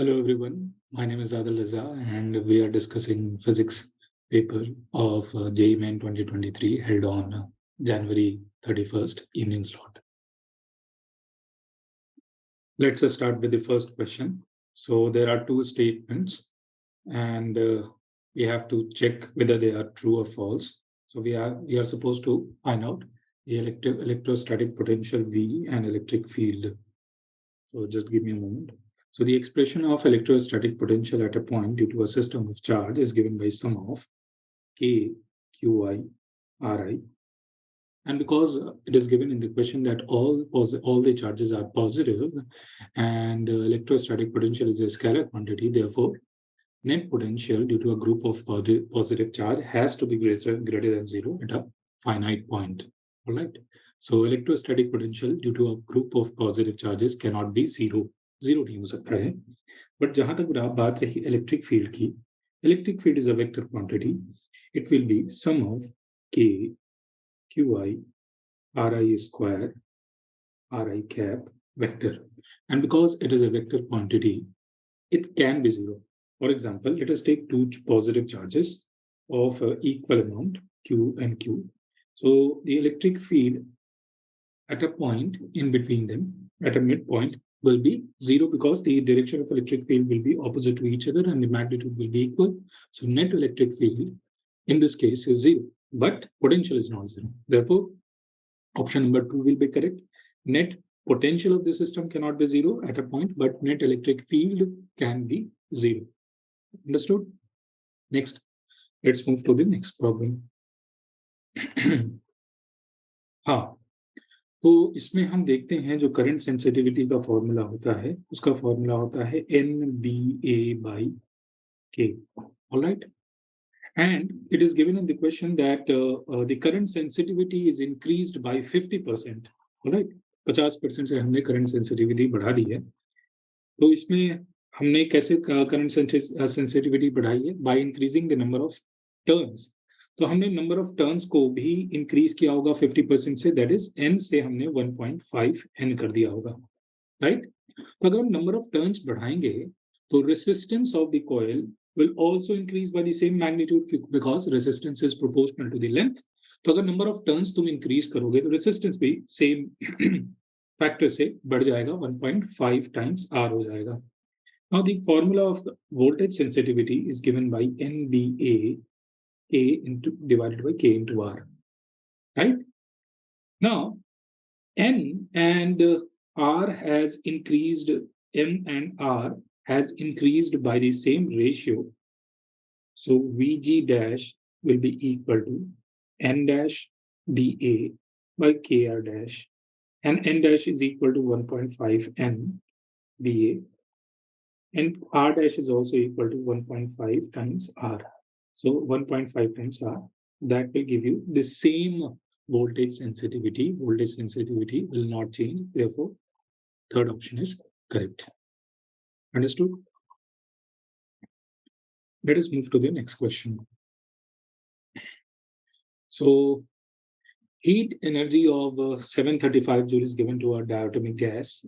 Hello everyone, my name is Adil Raza and we are discussing physics paper of JEE Main 2023 held on January 31st evening slot. Let's start with the first question. So there are two statements and we have to check whether they are true or false. So we are supposed to find out the electrostatic potential V and electric field. So just give me a moment. So the expression of electrostatic potential at a point due to a system of charge is given by sum of K, Qi, Ri. And because it is given in the question that all the charges are positive and electrostatic potential is a scalar quantity, therefore net potential due to a group of positive charge has to be greater than zero at a finite point. All right. So electrostatic potential due to a group of positive charges cannot be zero. Zero नहीं हो सकता है. But जहां तक बात रही electric field की, electric field is a vector quantity. It will be sum of K Q I R I square R I cap vector. And because it is a vector quantity, it can be zero. For example, let us take two positive charges of equal amount, Q and Q. So the electric field at a point in between them, at a midpoint, will be zero because the direction of electric field will be opposite to each other and the magnitude will be equal. So net electric field in this case is zero, but potential is not zero. Therefore, option number 2 will be correct. Net potential of the system cannot be zero at a point, but net electric field can be zero. Understood? Next, let's move to the next problem. हाँ, तो इसमें हम देखते हैं जो current sensitivity का formula होता है, उसका फॉर्मूला होता है NBA/K. All right? And it is given in the question that the current sensitivity is increased by 50%. All right? 50% से हमने करंट सेंसिटिविटी बढ़ा दी है. तो इसमें हमने कैसे करंट सेंसिटिविटी बढ़ाई है? By increasing the number of turns. तो हमने नंबर ऑफ टर्न्स को भी इंक्रीज किया होगा 50% से, दैट इज n से हमने 1.5 n कर दिया होगा. राइट? तो अगर हम नंबर ऑफ टर्न्स बढ़ाएंगे तो resistance of the coil will also increase by the same magnitude because resistance is proportional to the length. तो अगर नंबर ऑफ टर्न्स तुम इंक्रीज करोगे तो रेसिस्टेंस भी सेम फैक्टर से बढ़ जाएगा, 1.5 times R हो जाएगा. Now the formula of voltage sensitivity is given by NBA K into divided by K into R. Right? Now N and R has increased, M and R has increased by the same ratio. So VG dash will be equal to N dash BA by KR dash, and N dash is equal to 1.5 N BA, and R dash is also equal to 1.5 times R. So 1.5 times R, that will give you the same voltage sensitivity. Voltage sensitivity will not change. Therefore, third option is correct. Understood? Let us move to the next question. So, heat energy of 735 joule is given to a diatomic gas.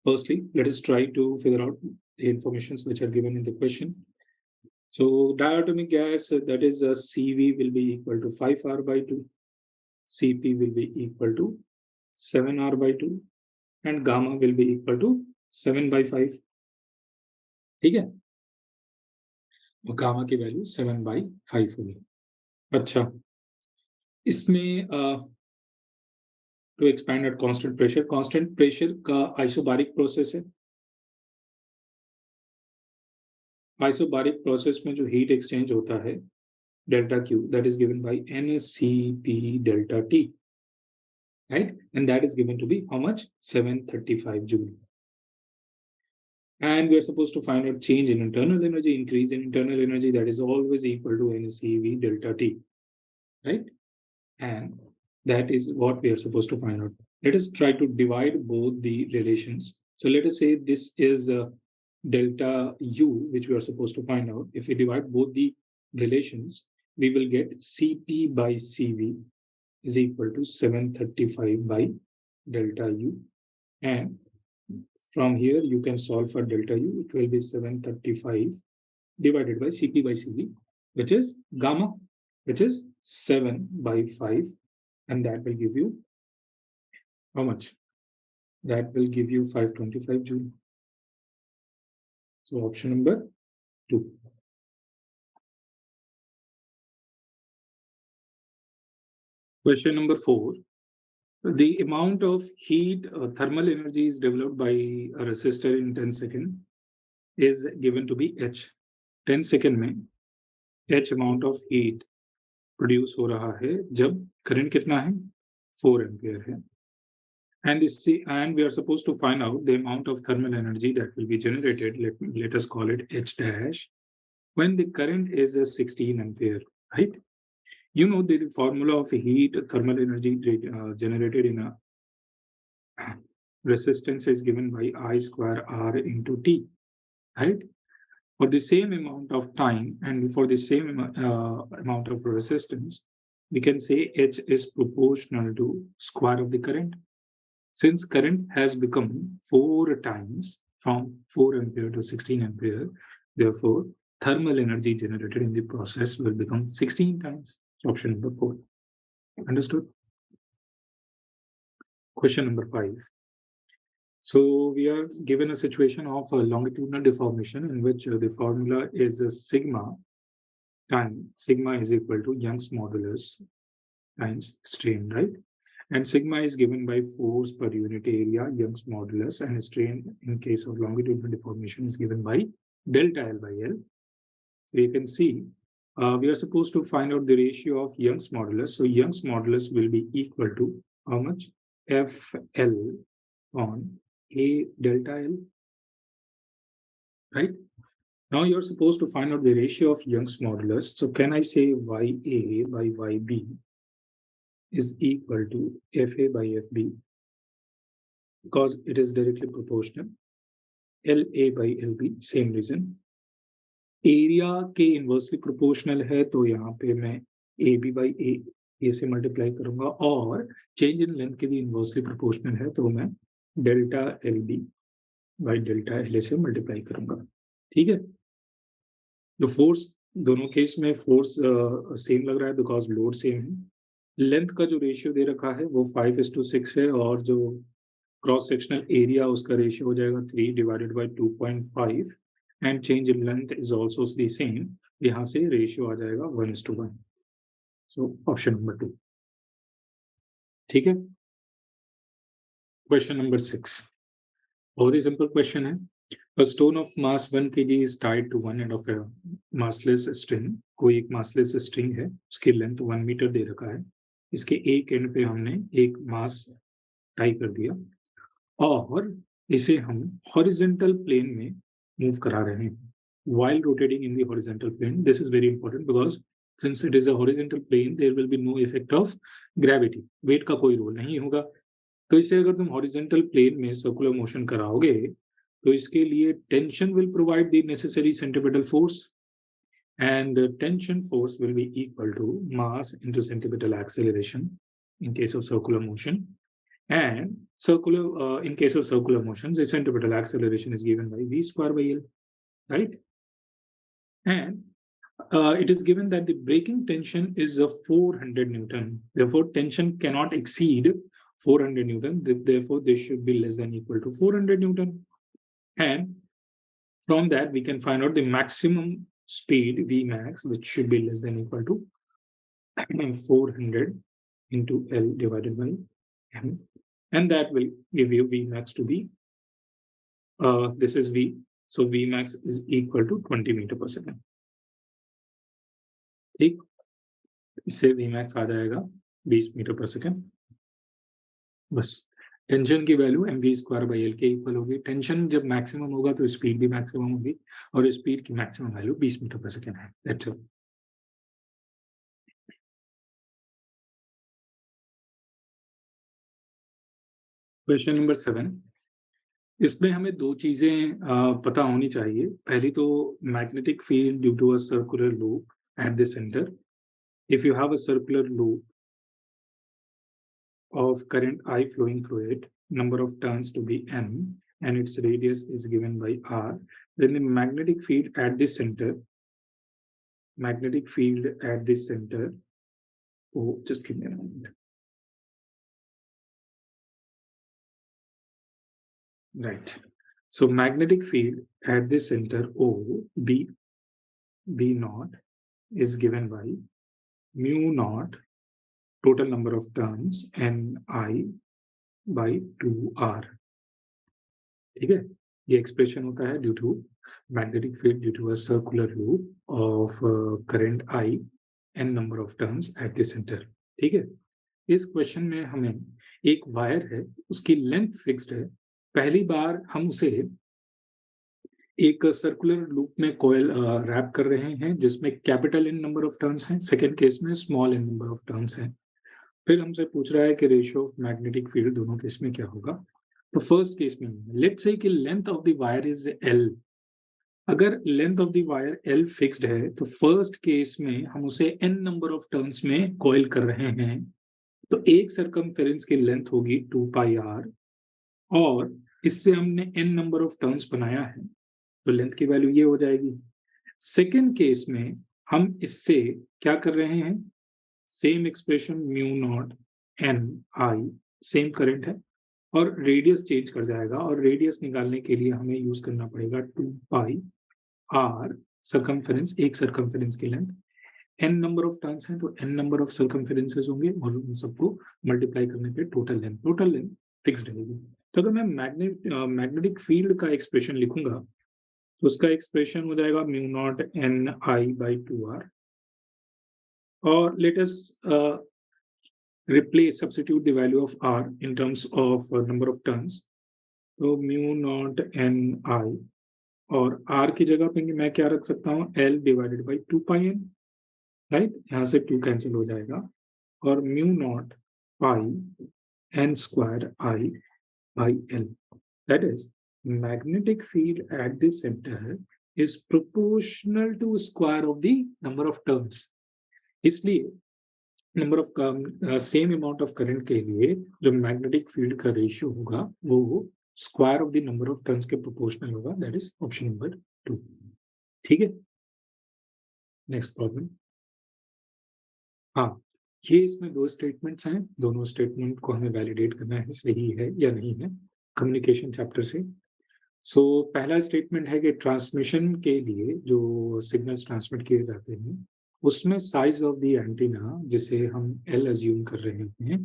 Firstly, let us try to figure out the informations which are given in the question. So, diatomic gas, that is CV will be equal to 5R by 2, Cp will be equal to 7R by 2, and gamma will be equal to 7 by 5. ठीक है? और gamma की value 7/5 होगी. अच्छा, इसमें to expand at constant pressure का isobaric process है. Isobaric process में जो हीट एक्सचेंज होता है delta Q, that is given by NCP delta T, right? And that is given to be how much? 735 joule. And we are supposed to find out change in internal energy, increase in internal energy, that is always equal to NCV delta T, right? And that is what we are supposed to find out. Let us try to divide both the relations. So let us say this is delta U, which we are supposed to find out. If we divide both the relations, we will get Cp by Cv is equal to 735 by delta U, and From here, you can solve for delta U. It will be 735 divided by Cp by Cv, which is gamma, which is 7 by 5. And that will give you how much? That will give you 525 Joule. So option number 2. Question number 4. The amount of heat thermal energy is developed by a resistor in 10 seconds is given to be H. 10 second में H amount of heat produce हो रहा है जब current कितना है 4 ampere है and we are supposed to find out the amount of thermal energy that will be generated, let us call it H dash, when the current is a 16 ampere, right? You know the formula of heat thermal energy generated in a resistance is given by I square R into T, right? For the same amount of time and for the same amount of resistance, we can say H is proportional to square of the current. Since current has become 4 times from 4 ampere to 16 ampere, therefore thermal energy generated in the process will become 16 times. Option number 4. Understood? Question number 5. So we are given a situation of a longitudinal deformation in which the formula is a sigma time. Sigma is equal to Young's modulus times strain, right? And sigma is given by force per unit area, Young's modulus, and strain in case of longitudinal deformation is given by delta L by L. So you can see we are supposed to find out the ratio of Young's modulus. So Young's modulus will be equal to how much? FL on A delta L, right? Now you're supposed to find out the ratio of Young's modulus. So can I say YA by YB is equal to FA by FB because it is directly proportional. LA by LB, same reason. Area के inversely proportional है तो यहाँ पे मैं AB by A से multiply करूंगा और change in length के भी इनवर्सली प्रोपोर्शनल है तो मैं delta LB by delta LA से मल्टीप्लाई करूंगा. ठीक है, तो फोर्स दोनों केस में फोर्स सेम लग रहा है बिकॉज लोड सेम है. लेंथ का जो रेशियो दे रखा है वो 5:6 है और जो क्रॉस सेक्शनल एरिया उसका रेशियो हो जाएगा 3 divided by 2.5 and change in length is also the same. यहाँ से रेशियो आ जाएगा 1:1. So option number 2. ठीक है. क्वेश्चन नंबर 6 बहुत ही सिंपल क्वेश्चन है. A stone of mass 1 kg is tied to one end of a massless string. कोई एक massless string है, उसकी लेंथ 1 मीटर दे रखा है. इसके एक एंड पे हमने एक मास टाई कर दिया और इसे हम हॉरिजॉन्टल प्लेन में मूव करा रहे हैं. While rotating in the horizontal plane, this is very important because since it is a horizontal plane, there will be no effect of gravity. Weight का कोई रोल नहीं होगा. तो इसे अगर तुम हॉरिजॉन्टल प्लेन में सर्कुलर मोशन कराओगे तो इसके लिए tension will provide the necessary centripetal force and tension force will be equal to mass into centripetal acceleration in case of circular motion. And in case of circular motion, the centripetal acceleration is given by v square by L, right? And it is given that the braking tension is of 400 Newton. Therefore, tension cannot exceed 400 Newton. Therefore, this should be less than equal to 400 Newton. And from that, we can find out the maximum speed Vmax, which should be less than equal to 400 into L divided by M. And that will give you Vmax to be, this is V. So Vmax is equal to 20 meter per second. ठीक, इससे Vmax आ जाएगा 20 metre पर second. बस tension की value mv square by L के equal होगी. Tension जब maximum होगा तो स्पीड भी मैक्सिमम होगी और स्पीड की मैक्सिमम वैल्यू 20 मीटर पर सेकेंड है. That's it. Question number 7. इसमें हमें दो चीजें पता होनी चाहिए. पहली तो magnetic field due to a circular loop at the centre. If you have a circular loop of current I flowing through it, number of turns to be n, and its radius is given by r, then the magnetic field at this center, oh, just give me a moment. Right. So magnetic field at this center O, B naught is given by mu naught total number of turns Ni by 2r. ठीक है, ये expression होता है due to magnetic field due to a circular loop of current I n number of turns at the centre. ठीक है, इस question में हमें एक वायर है, उसकी लेंथ फिक्स्ड है. पहली बार हम उसे एक सर्कुलर लूप में कॉइल रैप कर रहे हैं जिसमें capital N number of turns हैं, सेकंड केस में small n number of turns हैं. फिर हमसे पूछ रहा है कि रेशियो ऑफ मैग्नेटिक फील्ड दोनों केस में क्या होगा. तो फर्स्ट केस में लेट्स से कि length of the wire is L. अगर length of the wire L fixed है तो फर्स्ट केस में हम उसे n नंबर ऑफ टर्न्स में कॉइल कर रहे हैं, तो एक सर्कमफेरेंस की लेंथ होगी 2 पाई r, और इससे हमने n नंबर ऑफ टर्न्स बनाया है तो लेंथ की वैल्यू ये हो जाएगी. सेकेंड केस में हम इससे क्या कर रहे हैं, same expression mu not an I, same current है और रेडियस चेंज कर जाएगा, और रेडियस निकालने के लिए हमें यूज करना पड़ेगा 2 पाई आर सर्कमफेरेंस, एक सर्कमफेरेंस की length. n number of turns हैं तो n नंबर ऑफ सर्कमफेरेंसेस होंगे और उन सबको मल्टीप्लाई करने पे टोटल लेंथ फिक्स्ड रहेगी. तो अगर मैं मैग्नेटिक फील्ड का एक्सप्रेशन लिखूंगा तो उसका एक्सप्रेशन हो जाएगा mu not an I by 2r, और let us replace, substitute the value of r in terms of number of turns. तो म्यू नॉट एन आई, और r की जगह पे मैं क्या रख सकता हूँ, l divided by 2 pi n, right. यहाँ से 2 कैंसिल हो जाएगा, और mu naught pi n square I by l. That is, magnetic field at the center is proportional to square of the number of turns. इसलिए number of same amount of current के लिए जो magnetic field का ratio होगा वो square of the number of turns के proportional होगा. That is option number 2. ठीक है, नेक्स्ट प्रॉब्लम. हाँ, ये इसमें दो स्टेटमेंट्स हैं, दोनों स्टेटमेंट को हमें वैलिडेट करना है सही है या नहीं है कम्युनिकेशन चैप्टर से. सो पहला स्टेटमेंट है कि ट्रांसमिशन के लिए जो सिग्नल्स ट्रांसमिट किए जाते हैं उसमें साइज ऑफ द एंटीना, जिसे हम L अज्यूम कर रहे हैं,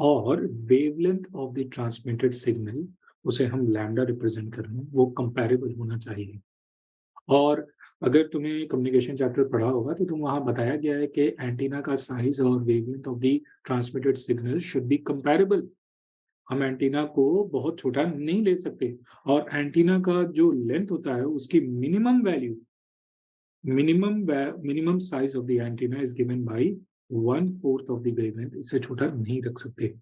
और wavelength of the transmitted signal, उसे हम लैम्डा रिप्रेजेंट कर रहे हैं, वो कंपैरेबल होना चाहिए. और अगर तुम्हें कम्युनिकेशन चैप्टर पढ़ा होगा तो तुम वहां बताया गया है कि एंटीना का साइज और wavelength of the transmitted signal should be comparable. हम एंटीना को बहुत छोटा नहीं ले सकते, और एंटीना का जो लेंथ होता है उसकी minimum value, minimum size of the antenna is given by 1/4 of the wavelength. इससे छोटा नहीं रख सकते.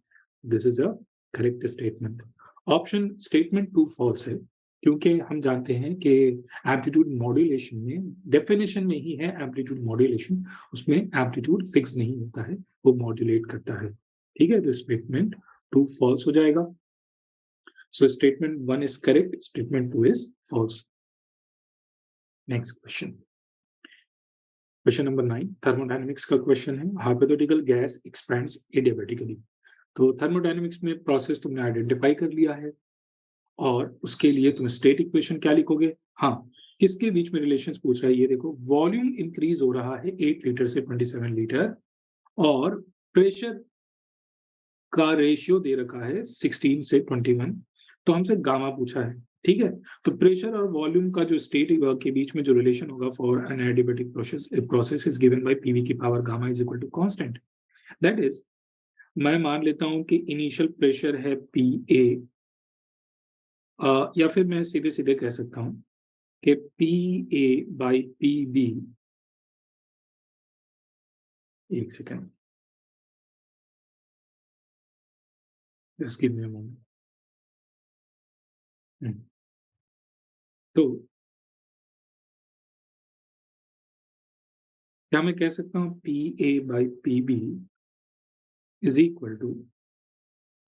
This is a correct statement. Option statement 2 false है, क्योंकि हम जानते हैं कि एम्पलीट्यूड मॉड्यूलेशन में डेफिनेशन में ही है एम्पलीट्यूड मॉड्यूलेशन, उसमें एम्पलीट्यूड फिक्स नहीं होता है, वो मॉड्यूलेट करता है. ठीक है, तो स्टेटमेंट 2 false हो जाएगा. So statement 1 is correct, statement 2 is false. Next question. Question number 9, thermodynamics का question है. Hypothetical gas expands adiabatically. तो thermodynamics में process तुमने identify कर लिया है, और उसके लिए तुम state equation क्या लिखोगे. हाँ, किसके बीच में रिलेशंस पूछ रहा है, ये देखो. वॉल्यूम इंक्रीज हो रहा है 8 लीटर से 27 लीटर, और प्रेशर का रेशियो दे रखा है 16 से 21, तो हमसे गामा पूछा है. ठीक है, तो प्रेशर और वॉल्यूम का जो स्टेट के बीच में जो रिलेशन होगा for an adiabatic process is given by PV की power gamma is equal to constant. That is, मैं मान लेता हूं कि इनिशियल प्रेशर है पी ए, या फिर मैं सीधे सीधे कह सकता हूं कि P A by P B. एक second, just give me a moment. तो क्या मैं कह सकता हूं P A by P B is equal to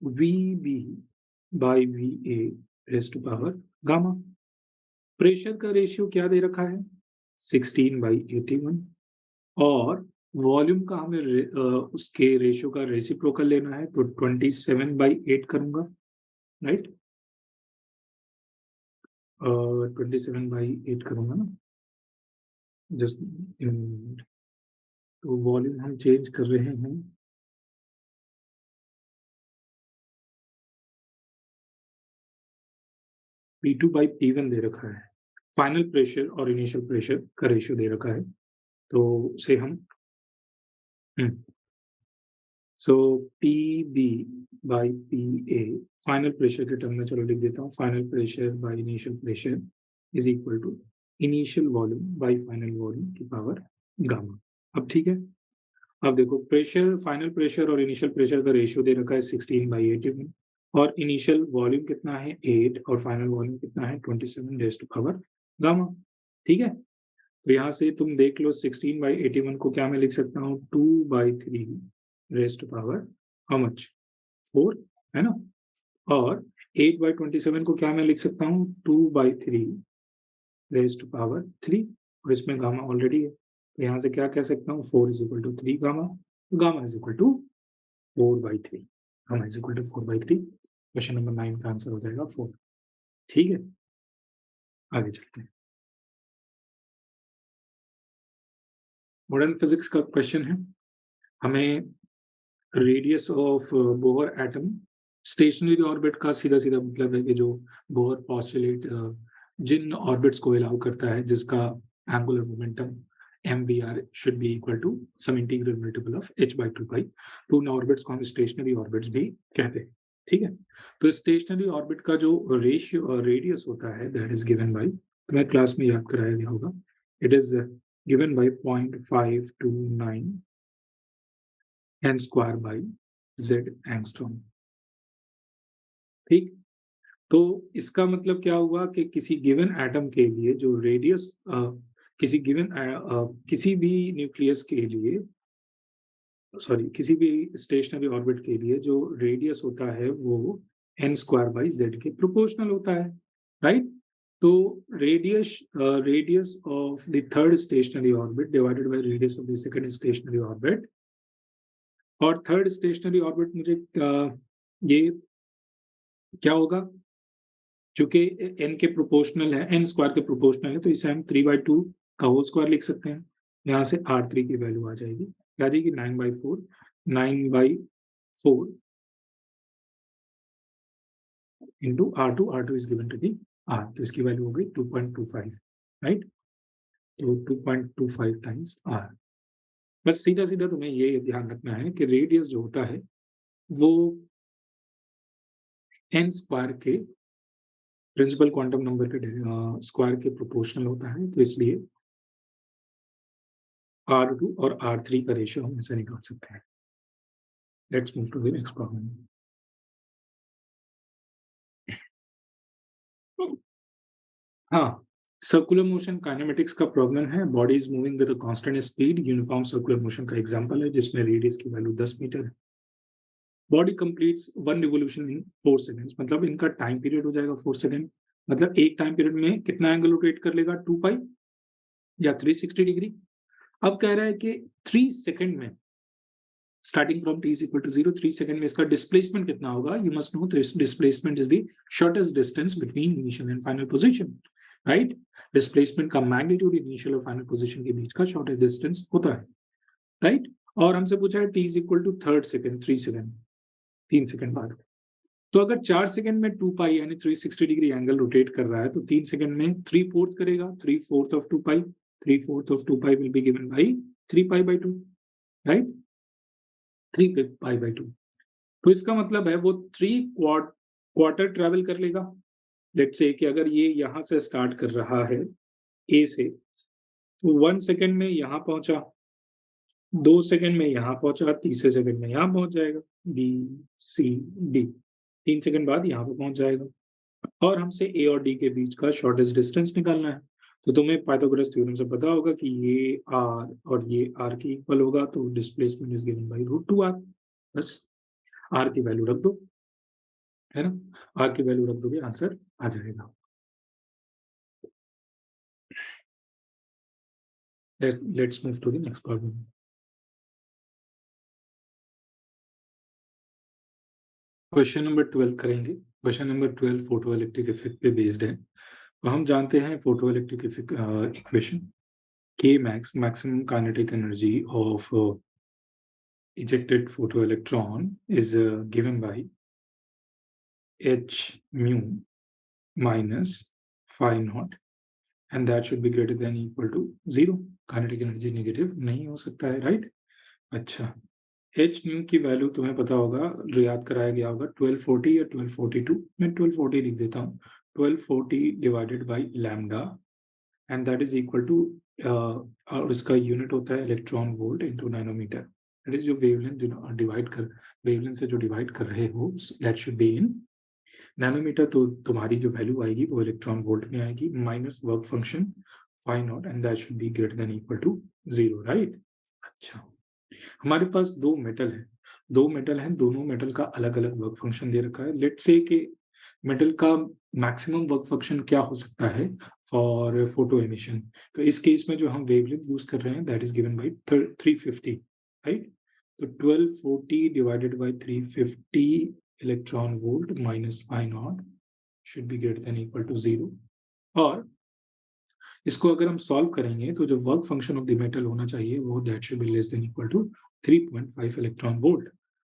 V B by V A raise to power gamma. Pressure का रेशियो क्या दे रखा है 16/81 और वॉल्यूम का हमें उसके रेशियो का रेसिप्रोकल लेना है तो 27/8 करूंगा, राइट। 27/8 करूंगा ना, जस्ट तो वॉल्यूम हम चेंज कर रहे हैं P2/P1 दे रखा है, फाइनल प्रेशर और इनिशियल प्रेशर का रेशियो दे रखा है, तो उसे हम सो PB/PA फाइनल प्रेशर के टर्म में चलो लिख देता हूँ, final pressure by initial pressure is equal to initial volume by final volume की पावर गामा। अब ठीक है, अब देखो प्रेशर, फाइनल प्रेशर और इनिशियल प्रेशर का रेशियो दे रखा है 16/81 और इनिशियल वॉल्यूम कितना है 8 और फाइनल वॉल्यूम कितना है 27 रेज़ टू पावर गामा। ठीक है, तो यहाँ से तुम देख लो 16/81 को क्या मैं लिख सकता हूँ 2/3 raise to power how much 4, है ना। और 8/27 को क्या मैं लिख सकता हूँ 2/3 रेज़ टू पावर 3 और इसमें गामा ऑलरेडी है, तो यहाँ से क्या कह सकता हूँ 4 is equal to 3 gamma, gamma is equal to 4/3, gamma is equal to 4/3। Question number 9 का आंसर हो जाएगा 4। ठीक है, आगे चलते हैं। मॉडर्न फिजिक्स का क्वेश्चन है, हमें radius of Bohr atom stationery orbit का सीधा सीधा मतलब है कि जो बोहर पोस्टुलेट जिन ऑर्बिट्स को अलाउ करता है जिसका angular momentum mvr should be equal to some integral multiple of h/2 pi, तो उन ऑर्बिट्स को हम स्टेशनरी ऑर्बिट्स भी कहते हैं। ठीक है, तो स्टेशनरी ऑर्बिट का जो रेशियो रेडियस होता है दैट इज गिवन बाय, तुम्हें क्लास में याद कराया गया होगा, it is given bye 0.529 n square by z angstrom. ठीक, तो इसका मतलब क्या हुआ कि किसी गिवन एटम के लिए जो रेडियस किसी गिवन किसी भी न्यूक्लियस के लिए, सॉरी किसी भी स्टेशनरी ऑर्बिट के लिए जो रेडियस होता है वो n²/z के प्रोपोर्शनल होता है, राइट। तो radius of the third stationery orbit divided by radius of the second stationery orbit, और थर्ड स्टेशनरी ऑर्बिट मुझे ये क्या होगा, चूंकि n के प्रोपोर्शनल है, n² के प्रोपोर्शनल है, तो इसे हम 3/2 का होल स्क्वायर लिख सकते हैं। यहाँ से r3 की वैल्यू आ जाएगी, क्या आ जाएगी 9/4, 9/4 into r2, r2 is given to the r, तो इसकी वैल्यू हो गई 2.25, राइट। तो 2.25 टाइम्स r। बस सीधा सीधा तुम्हें ये ध्यान रखना है कि रेडियस जो होता है वो n² के प्रिंसिपल क्वांटम नंबर के स्क्वायर के प्रोपोर्शनल होता है, तो इसलिए R2 और R3 का रेशियो हम ऐसे निकाल सकते हैं। Let's move to the next problem. हाँ, सर्कुलर मोशन काइनेमेटिक्स का प्रॉब्लम है, body is moving with a constant speed, uniform circular motion का एग्जांपल है जिसमें रेडियस की वैल्यू 10 मीटर है। Body completes 1 revolution in 4 seconds, मतलब इनका टाइम पीरियड हो जाएगा 4 सेकंड, मतलब एक टाइम पीरियड में कितना एंगल रोटेट कर लेगा 2 पाई या 360 डिग्री। अब कह रहा है कि 3 सेकंड में starting from t is equal to 0, 3 second में इसका डिस्प्लेसमेंट कितना होगा। You must know this displacement is the shortest distance between initial and final position, right. Displacement का मैग्नीट्यूड इनिशियल और फाइनल पोजीशन के बीच का शॉर्टेस्ट डिस्टेंस होता है, राइट। और हमसे पूछा है t is equal to third second, 3 second, 3 second बाद। तो अगर 4 सेकंड में 2 पाई यानी 360 डिग्री एंगल रोटेट कर रहा है, तो 3 सेकंड में 3/4 करेगा, 3/4 of 2 pi, 3/4 of 2 pi will be given by 3 पाई/2, राइट, 3 पाई/2। तो इसका मतलब है वो 3 क्वार्टर ट्रेवल कर लेगा। लेट्स से कि अगर ये यहाँ से स्टार्ट कर रहा है ए से, तो 1 सेकंड में यहाँ पहुंचा, 2 सेकंड में यहाँ पहुंचा, तीसरे सेकंड में यहाँ पहुंच जाएगा, बी सी डी, 3 सेकंड बाद यहाँ पे पहुंच जाएगा। और हमसे ए और डी के बीच का शॉर्टेस्ट डिस्टेंस निकालना है, तो तुम्हें पाइथागोरस थ्योरम से पता होगा कि ये आर और ये आर के इक्वल होगा, तो displacement is given bye √2r। बस आर की वैल्यू रख दो, है ना? आर की वैल्यू रख दोगे, आंसर आ जाएगा। Let's move to the next problem. Question number 12 करेंगे। Question number 12 photoelectric effect पे बेस्ड है। तो हम जानते हैं फोटो इलेक्ट्रिक इक्वेशन के maximum kinetic energy of ejected photoelectron is given by h mu minus phi naught and that should be greater than equal to 0. Kinetic energy negative नहीं हो सकता है, राइट? अच्छा, एच म्यू की value तुम्हें पता होगा, याद कराया गया होगा 1240 या 1242। मैं 1240 लिख देता हूँ। 1240 divided by lambda and that is equal to, और इसका यूनिट होता है electron volt into nanometre. That is जो वेवलेंथ जो डिवाइड कर, वेवलेंथ से जो डिवाइड कर रहे हो, that should be in nanometre. तो तुम्हारी जो वैल्यू आएगी वो इलेक्ट्रॉन वोल्ट में आएगी, minus work function phi not and that should be greater than equal to 0, right? अच्छा, हमारे पास दो मेटल हैं, दोनों मेटल का अलग अलग वर्क फंक्शन दे रखा है। लेट्स से कि मेटल का मैक्सिमम वर्क फंक्शन क्या हो सकता है फॉर फोटो एमिशन। तो इस केस में जो हम वेवलेंथ यूज कर रहे हैं that is given by 350, right? तो 1240 divided by 350 electron volt minus phi not should be greater than equal to 0। और इसको अगर हम सॉल्व करेंगे तो जो work function of the metal होना चाहिए वो that should be less than equal to 3.5 electron volt.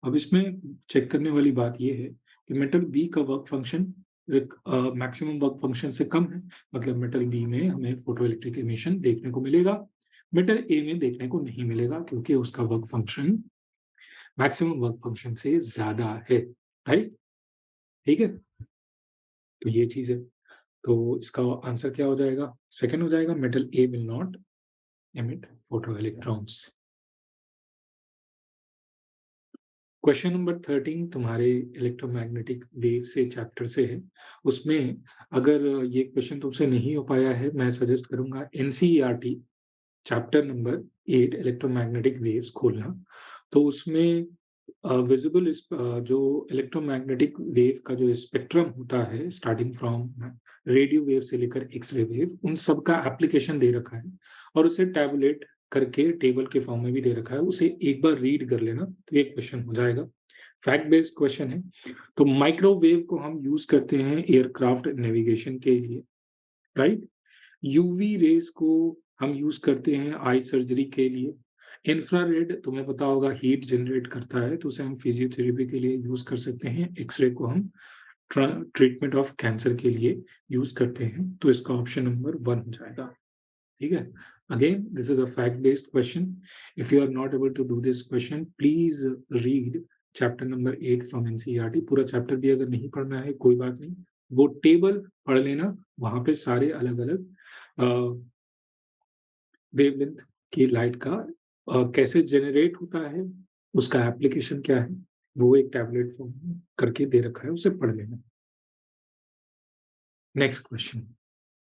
अब इसमें चेक करने वाली बात ये है कि मेटल बी का work function maximum work function से कम है, मतलब मेटल बी में हमें फोटो इलेक्ट्रिक एमिशन देखने को मिलेगा, मेटल ए में देखने को नहीं मिलेगा क्योंकि उसका work function maximum work function से ज्यादा है, राइट? ठीक है, तो ये चीज है। तो इसका आंसर क्या हो जाएगा? सेकंड हो जाएगा, metal A will not emit photoelectrons। Question number 13 तुम्हारे इलेक्ट्रोमैग्नेटिक वेव से चैप्टर से है। उसमें अगर ये क्वेश्चन तुमसे नहीं हो पाया है, मैं सजेस्ट करूंगा NCERT chapter number 8 electromagnetic waves खोलना। तो उसमें विजिबल जो इलेक्ट्रोमैग्नेटिक वेव का जो स्पेक्ट्रम होता है स्टार्टिंग फ्रॉम रेडियो वेव से लेकर एक्सरे वेव, उन सब का एप्लीकेशन दे रखा है और उसे टैबुलेट करके टेबल के फॉर्म में भी दे रखा है। उसे एक बार रीड कर लेना तो ये क्वेश्चन हो जाएगा। फैक्ट बेस्ड क्वेश्चन है। तो माइक्रोवेव को हम यूज करते हैं एयरक्राफ्ट नेविगेशन के लिए, राइट? यूवी रेज को हम यूज करते हैं आई सर्जरी के लिए। इंफ्रारेड तुम्हें पता होगा हीट जनरेट करता है, तो उसे हम फिजियोथेरेपी के लिए यूज कर सकते हैं। एक्सरे को हम ट्रीटमेंट ऑफ कैंसर के लिए यूज करते हैं। तो इसका ऑप्शन नंबर 1 हो जाएगा, ठीक है? Again this is a fact based question. If you are not able to do this question, please read chapter number 8 from NCERT. पूरा चैप्टर भी अगर नहीं पढ़ना है कोई बात नहीं, वो टेबल पढ़ लेना, वहां पे सारे अलग अलग वेवलेंथ की लाइट का कैसे जनरेट होता है, उसका एप्लीकेशन क्या है, वो एक टैबलेट फॉर्म में करके दे रखा है, उसे पढ़ लेना। नेक्स्ट क्वेश्चन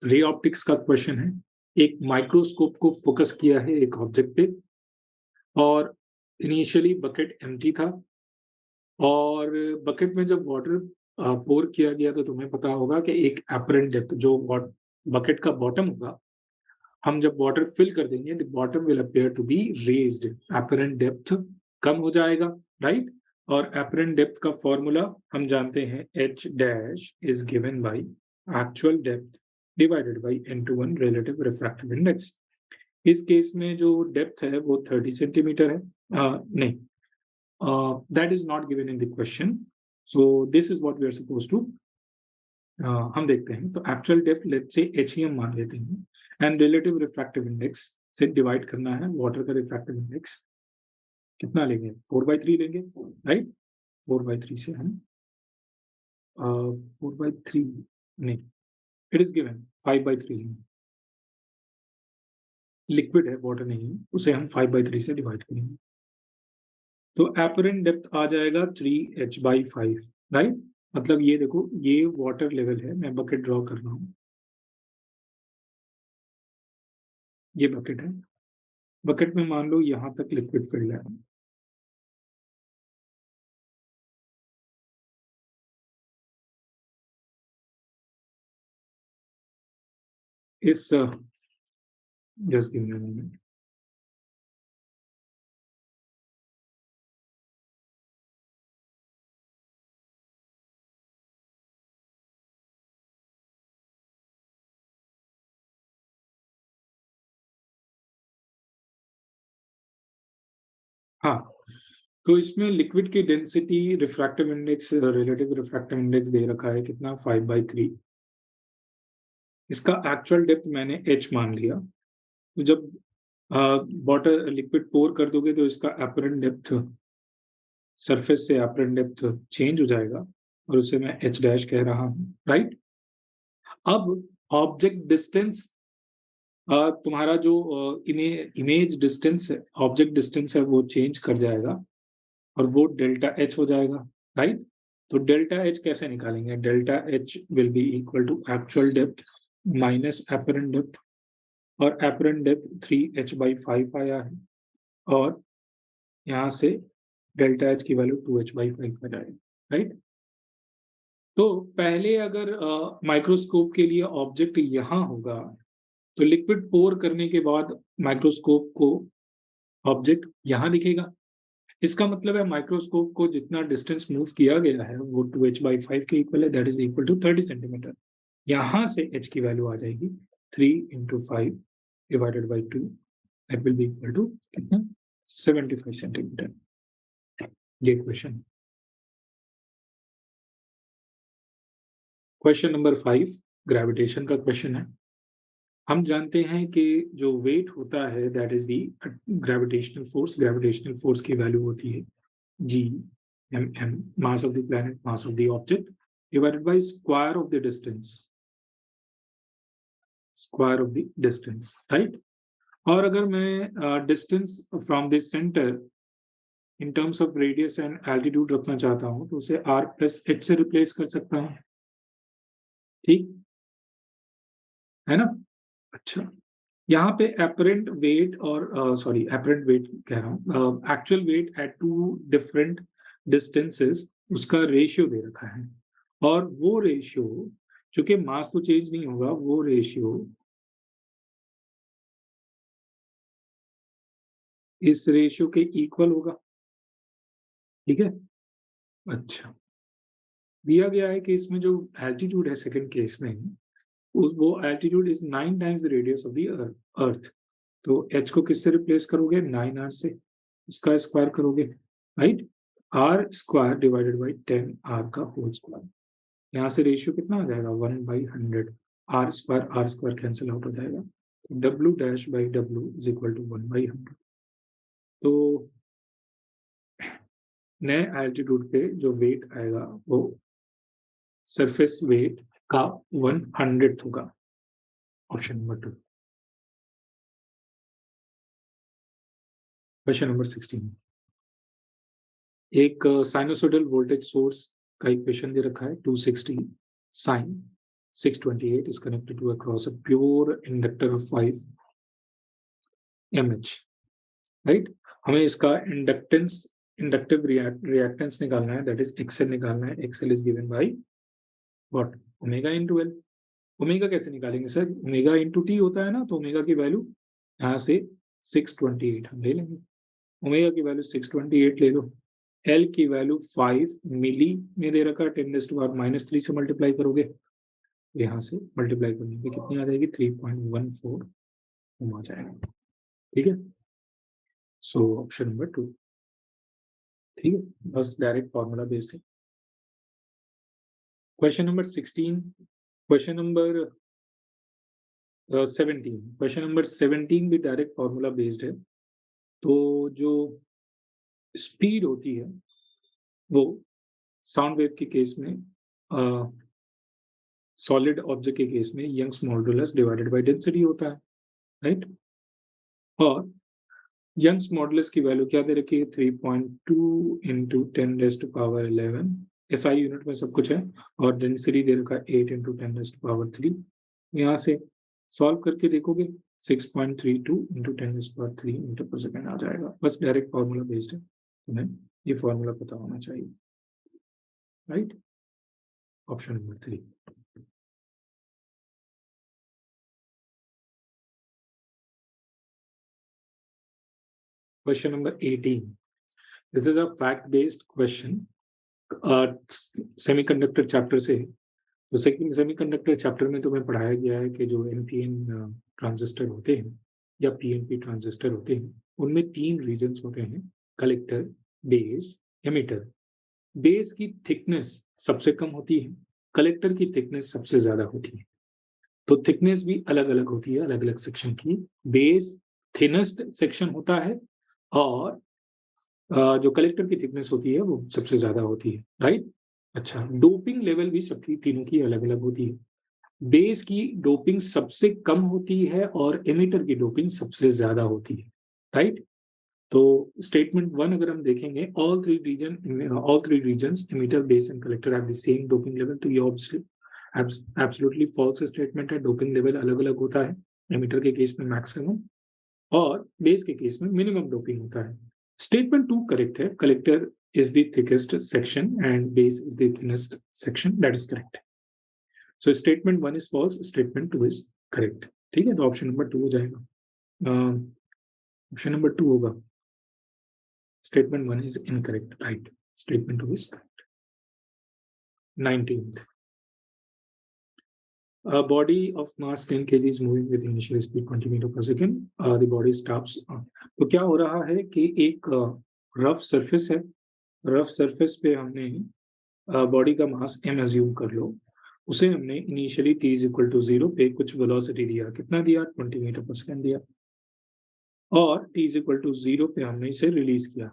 रे ऑप्टिक्स का क्वेश्चन है। एक माइक्रोस्कोप को फोकस किया है एक ऑब्जेक्ट पे और इनिशियली बकेट एम्प्टी था और बकेट में जब वाटर पोर किया गया तो तुम्हें पता होगा कि एक एपरेंट डेप्थ जो बकेट का बॉटम होगा, हम जब वाटर फिल कर देंगे the bottom will appear to be raised, apparent depth कम हो जाएगा, राइट? और एपरेंट डेप्थ का फॉर्मूला हम जानते हैं, H dash is given by actual depth divided by n/1 relative refractive index. इस केस में जो डेप्थ है वो 30 सेंटीमीटर है, नहीं, that is not given in the question, so this is what we are suppose to, हम देखते हैं। तो actual depth let's say H ही हम मान लेते हैं एंड रिलेटिव रिफ्रैक्टिव इंडेक्स से डिवाइड करना है वाटर का रिफ्रैक्टिव इंडेक्स। कितना लेंगे? 4/3 लेंगे, राइट? 4/3 से हम 4/3 नहीं, इट इज गिवन 5/3 लेंगे। लिक्विड है, वाटर नहीं है, उसे हम 5/3 से डिवाइड करेंगे तो एपरेंट डेप्थ आ जाएगा 3h/5, राइट? मतलब ये देखो, ये वाटर लेवल है, मैं बकेट ड्रॉ कर रहा हूँ, ये बकेट है, बकेट में मान लो यहाँ तक लिक्विड फिल है, इस just give me a moment. हाँ, तो इसमें लिक्विड की density refractive index relative refractive index दे रखा है कितना 5/3। इसका एक्चुअल डेप्थ मैंने h मान लिया। तो जब वाटर लिक्विड पोर कर दोगे तो इसका एपरेंट डेप्थ सरफेस से एपरेंट डेप्थ चेंज हो जाएगा और उसे मैं h डैश कह रहा हूँ, राइट। अब ऑब्जेक्ट डिस्टेंस, तुम्हारा जो इमेज डिस्टेंस है, ऑब्जेक्ट डिस्टेंस है, वो चेंज कर जाएगा और वो डेल्टा एच हो जाएगा, राइट। तो डेल्टा एच कैसे निकालेंगे? Delta H will be equal to actual depth minus apparent depth, और एपरेंट डेप्थ 3h/5 आया है, और यहाँ से डेल्टा एच की वैल्यू 2h/5 आ जाएगी, राइट। तो पहले अगर माइक्रोस्कोप के लिए ऑब्जेक्ट यहाँ होगा, तो लिक्विड पोर करने के बाद माइक्रोस्कोप को ऑब्जेक्ट यहाँ दिखेगा। इसका मतलब है माइक्रोस्कोप को जितना डिस्टेंस मूव किया गया है वो 2h/5 के इक्वल है, that is equal to 30 centimetre. यहाँ से h की वैल्यू आ जाएगी 3 × 5 divided by 2, that will be equal to कितना? 75 सेंटीमीटर। ये क्वेश्चन। क्वेश्चन नंबर 5 ग्रेविटेशन का क्वेश्चन है। हम जानते हैं कि जो वेट होता है that is the gravitational force. Gravitational force की वैल्यू होती है g m, mass of the planet, mass of the object, divided by square of the distance, square of the distance, right? और अगर मैं distance from this centre in terms of radius and altitude रखना चाहता हूँ तो उसे r plus h से replace कर सकता हूँ, ठीक है ना? अच्छा, यहाँ पे एपरेंट वेट और सॉरी एपरेंट वेट कह रहा हूँ, actual weight at two different distances उसका रेशियो दे रखा है, और वो रेशियो चूंकि मास तो चेंज नहीं होगा, वो रेशियो इस रेशियो के इक्वल होगा, ठीक है। अच्छा, दिया गया है कि इसमें जो एल्टीट्यूड है सेकंड केस में, वो altitude is 9 times the radius of the earth. तो h को किससे रिप्लेस करोगे? 9r से, उसका स्क्वायर करोगे, right. r square divided by 10r का होल स्क्वायर। यहाँ से रेशियो कितना आ जाएगा? 1/100। आर स्क्वायर कैंसिल आउट हो जाएगा, w dash by w is equal to 1/100। तो नए एल्टीट्यूड पे जो वेट आएगा वो सरफेस वेट का 1/100 होगा। Option number 2। क्वेश्चन नंबर 16, एक साइनोसोडल वोल्टेज सोर्स का इक्वेशन दे रखा है 260 sign 628 is connected to across a pure inductor of 5 mH, right. हमें इसका इंडक्टेंस, इंडक्टिव रिएक्टेंस निकालना है, दैट इज एक्सएल निकालना है। XL is given by what? Omega into L. Omega कैसे निकालेंगे सर? ओमेगा इनटू टी होता है ना, तो ओमेगा की वैल्यू यहाँ से 628 हम ले लेंगे। ओमेगा की वैल्यू 628 ले लो, एल की वैल्यू 5 मिली में दे रखा है, 10⁻³ से मल्टीप्लाई करोगे, यहाँ से मल्टीप्लाई करने पे कितनी आ जाएगी? 3.14 ओम आ जाएगा, ठीक है। सो ऑप्शन नंबर 2, ठीक है, बस डायरेक्ट फॉर्मूला बेस्ड है। Question number 16, question number 17, question number 17 भी डायरेक्ट फॉर्मूला बेस्ड है। तो जो स्पीड होती है वो साउंड वेव के केस में, सॉलिड ऑब्जेक्ट के केस में Young's modulus divided by density होता है, राइट। और यंग्स मॉडुलस की वैल्यू क्या दे रखी है? 3.2 इंटू 10⁻11, एसआई यूनिट में सब कुछ है, और डेंसिटी दे रखा है 8 इंटू 10⁻3। यहाँ से सॉल्व करके देखोगे 6.32 इंटू 10⁻3 मीटर पर सेकेंड आ जाएगा। बस डायरेक्ट फॉर्मूला बेस्ड है, तुम्हें ये फॉर्मूला पता होना चाहिए, right. Option number 3। Question number 18. This is a fact-based question. Semiconductor chapter से तो सेमीकंडक्टर चैप्टर में तुम्हें पढ़ाया गया है कि जो एनपीएन ट्रांजिस्टर होते हैं या पीएनपी ट्रांजिस्टर होते हैं उनमें 3 रीजन्स होते हैं, कलेक्टर, बेस, एमिटर। बेस की थिकनेस सबसे कम होती है, कलेक्टर की थिकनेस सबसे ज्यादा होती है। तो थिकनेस भी अलग अलग होती है, अलग अलग सेक्शन की। बेस थिनेस्ट सेक्शन होता है और जो कलेक्टर की थिकनेस होती है वो सबसे ज्यादा होती है, राइट। अच्छा, डोपिंग लेवल भी सबकी तीनों की अलग अलग होती है। बेस की डोपिंग सबसे कम होती है और एमिटर की डोपिंग सबसे ज्यादा होती है, राइट। तो स्टेटमेंट 1 अगर हम देखेंगे, all three regions emitter, base and collector have the same doping level, तो ये ऑब्वियसली एब्सोल्युटली फॉल्स स्टेटमेंट है। डोपिंग लेवल अलग अलग होता है, एमिटर के केस में मैक्सिमम और बेस के केस में मिनिमम डोपिंग होता है। स्टेटमेंट 2 करेक्ट है, collector is the thickest section and base is the thinnest section, that is correct. So statement 1 is false, statement 2 is correct. ठीक है, तो ऑप्शन नंबर 2 हो जाएगा। ऑप्शन नंबर 2 होगा, statement 1 is incorrect, right? Statement 2 is correct. 19th, a body of mass 10 kg is moving with initial speed 20 meter per second. The body stops. तो क्या हो रहा है कि एक रफ सरफेस है, रफ सरफेस पे हमने बॉडी का मास m अज्यूम कर लो, उसे हमने initially t is equal to 0 पे कुछ वेलोसिटी दिया, कितना दिया, 20 मीटर पर सेकंड दिया, और t इज इक्वल टू 0 पे हमने इसे रिलीज किया।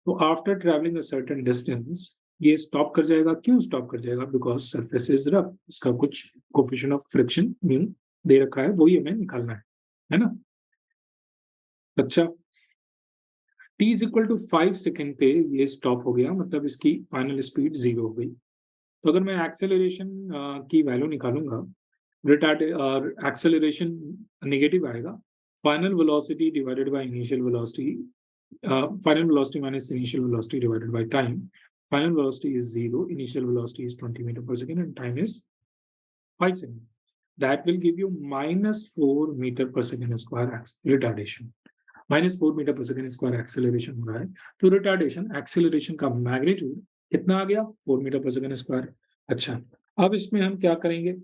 तो after travelling a certain distance ये स्टॉप कर जाएगा। क्यों स्टॉप कर जाएगा? बिकॉज सरफेस इज रफ, इसका कुछ कोफिशिएंट ऑफ फ्रिक्शन म्यू दे रखा है, वही हमें निकालना है ना। अच्छा, t is equal to 5 second पे ये स्टॉप हो गया, मतलब इसकी फाइनल स्पीड 0 हो गई। तो अगर मैं एक्सेलरेशन की वैल्यू निकालूंगा, एक्सेलरेशन नेगेटिव आएगा। Final velocity divided by initial velocity, final velocity minus initial velocity divided by time. Final velocity is 0, initial velocity is 20 meter per second, and time is 5 seconds. That will give you minus 4 meter per second square retardation. minus 4 meter per second square acceleration हो रहा है, तो retardation acceleration का magnitude कितना आ गया, 4 meter per second square। अच्छा, अब इसमें हम क्या करेंगे,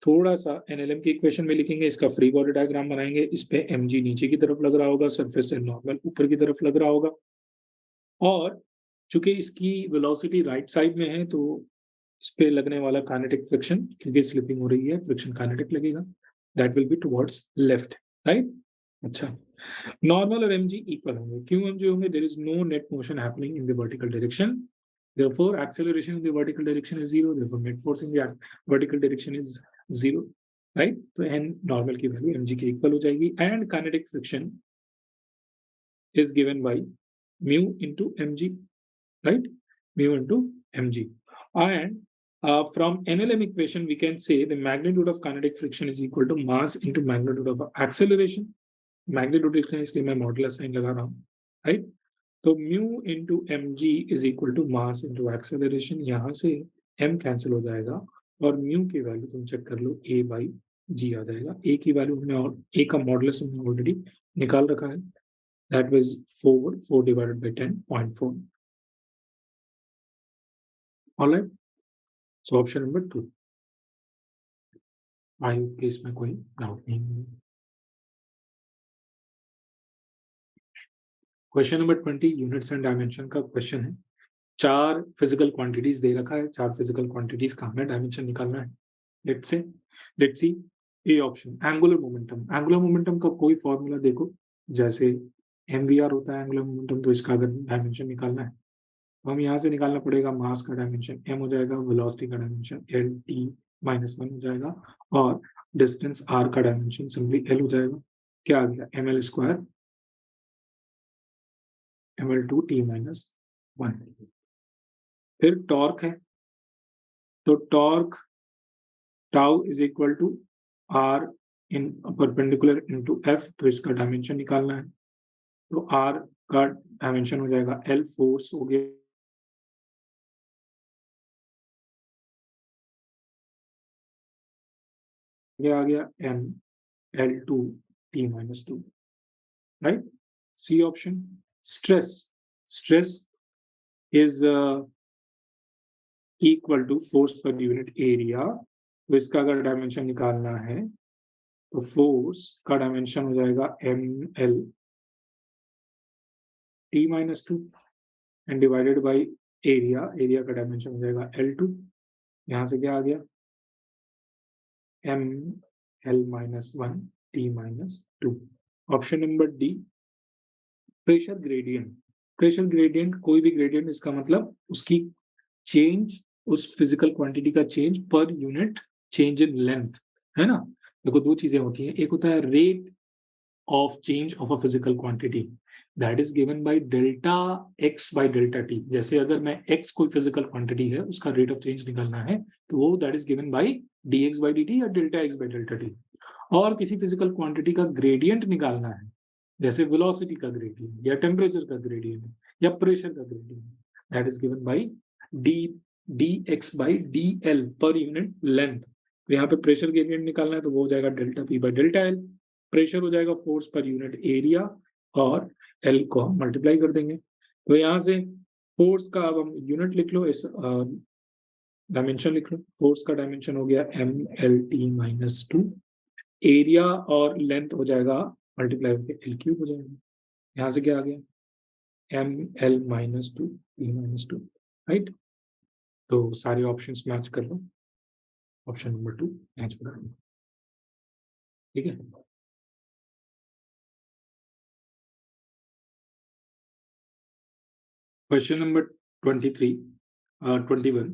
थोड़ा सा एनएलएम की इक्वेशन में लिखेंगे, इसका फ्री बॉडी डायग्राम बनाएंगे। इस पे mg नीचे की तरफ लग रहा होगा, सरफेस से नॉर्मल ऊपर की तरफ लग रहा होगा, और चूंकि इसकी वेलोसिटी राइट साइड में है तो इस पे लगने वाला काइनेटिक फ्रिक्शन, क्योंकि स्लिपिंग हो रही है, फ्रिक्शन काइनेटिक लगेगा, that will be towards left, right. अच्छा, नॉर्मल और mg इक्वल होंगे। क्यों mg होंगे? There is no net motion happening in the vertical direction, therefore acceleration in the vertical direction is 0, therefore net force in the vertical direction is 0, right? तो n normal की value mg के equal हो जाएगी, and kinetic friction is given by mu into mg, right? Mu into mg, and from NLM equation we can say the magnitude of kinetic friction is equal to mass into magnitude of acceleration. magnitude लिखना है इसलिए मैं modulus sign लगा रहा हूँ, right. तो mu into mg is equal to mass into acceleration, यहाँ से m कैंसिल हो जाएगा और mu की वैल्यू तुम चेक कर लो, a by g आ जाएगा। a की वैल्यू हमने, और a का मॉडुलस हमने ऑलरेडी निकाल रखा है, that was 4 divided by 10.4। all right, so option number 2। I hope कि इसमें कोई डाउट नहीं है। Question number 20 units and dimension का क्वेश्चन है। 4 फिजिकल क्वांटिटीज दे रखा है, 4 फिजिकल क्वांटिटीज का हमें डायमेंशन निकालना है। Let's see A option, angular momentum. Angular momentum का कोई फॉर्मूला देखो, जैसे एमवीआर होता है एंगुलर मोमेंटम, तो इसका अगर डायमेंशन निकालना है तो हम यहाँ से निकालना पड़ेगा, मास का डायमेंशन m हो जाएगा, वेलोसिटी का डायमेंशन एल टी माइनस 1 हो जाएगा, और डिस्टेंस r का डायमेंशन सिंपली l हो जाएगा। क्या आ गया, ml square ml2 t minus 1। फिर टॉर्क है, तो torque tau is equal to r in perpendicular into f, तो इसका डायमेंशन निकालना है, तो r का डायमेंशन हो जाएगा l, फोर्स हो गया, ये आ गया m l2 t minus 2, right. C option. Stress is equal to force per unit area. तो इसका अगर डायमेंशन निकालना है तो फोर्स का डायमेंशन हो जाएगा ml t-2 and divided by area का डायमेंशन हो जाएगा L2। यहाँ से क्या आ गया ml-1 t-2। Option number D pressure gradient कोई भी ग्रेडियंट, इसका मतलब उसकी चेंज, उस फिजिकल क्वांटिटी का change per unit change in length, है ना। देखो दो चीजें होती हैं, एक होता है rate of change of a physical quantity that is given by delta x by delta t। जैसे अगर मैं x कोई फिजिकल क्वांटिटी है, उसका रेट ऑफ चेंज निकालना है तो वो that is given by dx by dt या delta x by delta t। और किसी फिजिकल क्वांटिटी का ग्रेडियंट निकालना है, जैसे वेलोसिटी का ग्रेडियंट या टेम्परेचर का ग्रेडियंट या प्रेशर का gradient, that is given by D dx by dl per unit length. तो यहाँ पे प्रेशर ग्रेडियंट निकालना है तो वो हो जाएगा delta p by delta l। Pressure हो जाएगा फोर्स पर यूनिट एरिया और l को हम मल्टीप्लाई कर देंगे। तो यहाँ से फोर्स का अब हम यूनिट लिख लो, इस डायमेंशन लिख लो। फोर्स का डायमेंशन हो गया mlt-2, एरिया और लेंथ हो जाएगा मल्टीप्लाई होकर l³ हो जाएगा। यहाँ से क्या आ गया ml-2 t-2, राइट। तो सारे ऑप्शंस मैच कर लो, ऑप्शन नंबर 2 मैच कर लो, ठीक है। क्वेश्चन नंबर 21,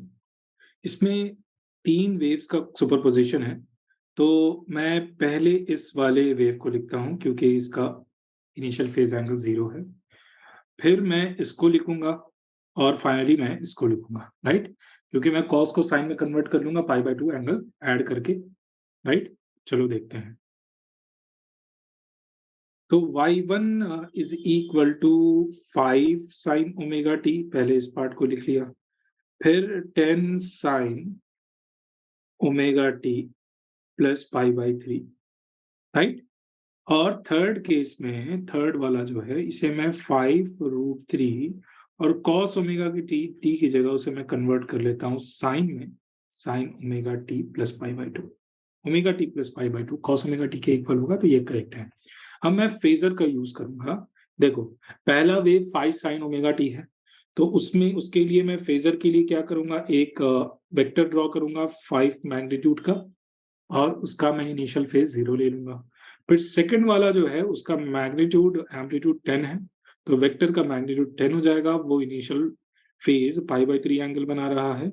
इसमें 3 वेव्स का सुपरपोजिशन है। तो मैं पहले इस वाले वेव को लिखता हूं क्योंकि इसका इनिशियल फेज एंगल 0 है, फिर मैं इसको लिखूंगा और फाइनली मैं इसको लिखूंगा, राइट। क्योंकि मैं कॉस को साइन में कन्वर्ट कर लूंगा π/2 एंगल ऐड करके, राइट। चलो देखते हैं। तो y1 is equal to 5 sine omega t, पहले इस पार्ट को लिख लिया, फिर 10 sine omega t plus π/3, right. और थर्ड केस में, थर्ड वाला जो है, इसे मैं 5√3 और कॉस ओमेगा की टी की जगह उसे मैं कन्वर्ट कर लेता हूँ साइन में, sine omega T plus π/2। Omega T plus π/2 cos omega T के इक्वल होगा, तो ये करेक्ट है। अब मैं फेजर का यूज करूंगा। देखो पहला वेव 5 साइन ओमेगा टी है, तो उसमें उसके लिए मैं फेजर के लिए क्या करूंगा, एक वेक्टर ड्रॉ करूंगा 5 मैग्नीट्यूड का, और उसका मैं इनिशियल फेज 0 ले लूंगा। फिर सेकंड वाला जो है उसका मैग्नीट्यूड एम्पलीट्यूड 10 है, तो वेक्टर का मैग्नीट्यूड 10 हो जाएगा, वो इनिशियल फेज π/3 एंगल बना रहा है,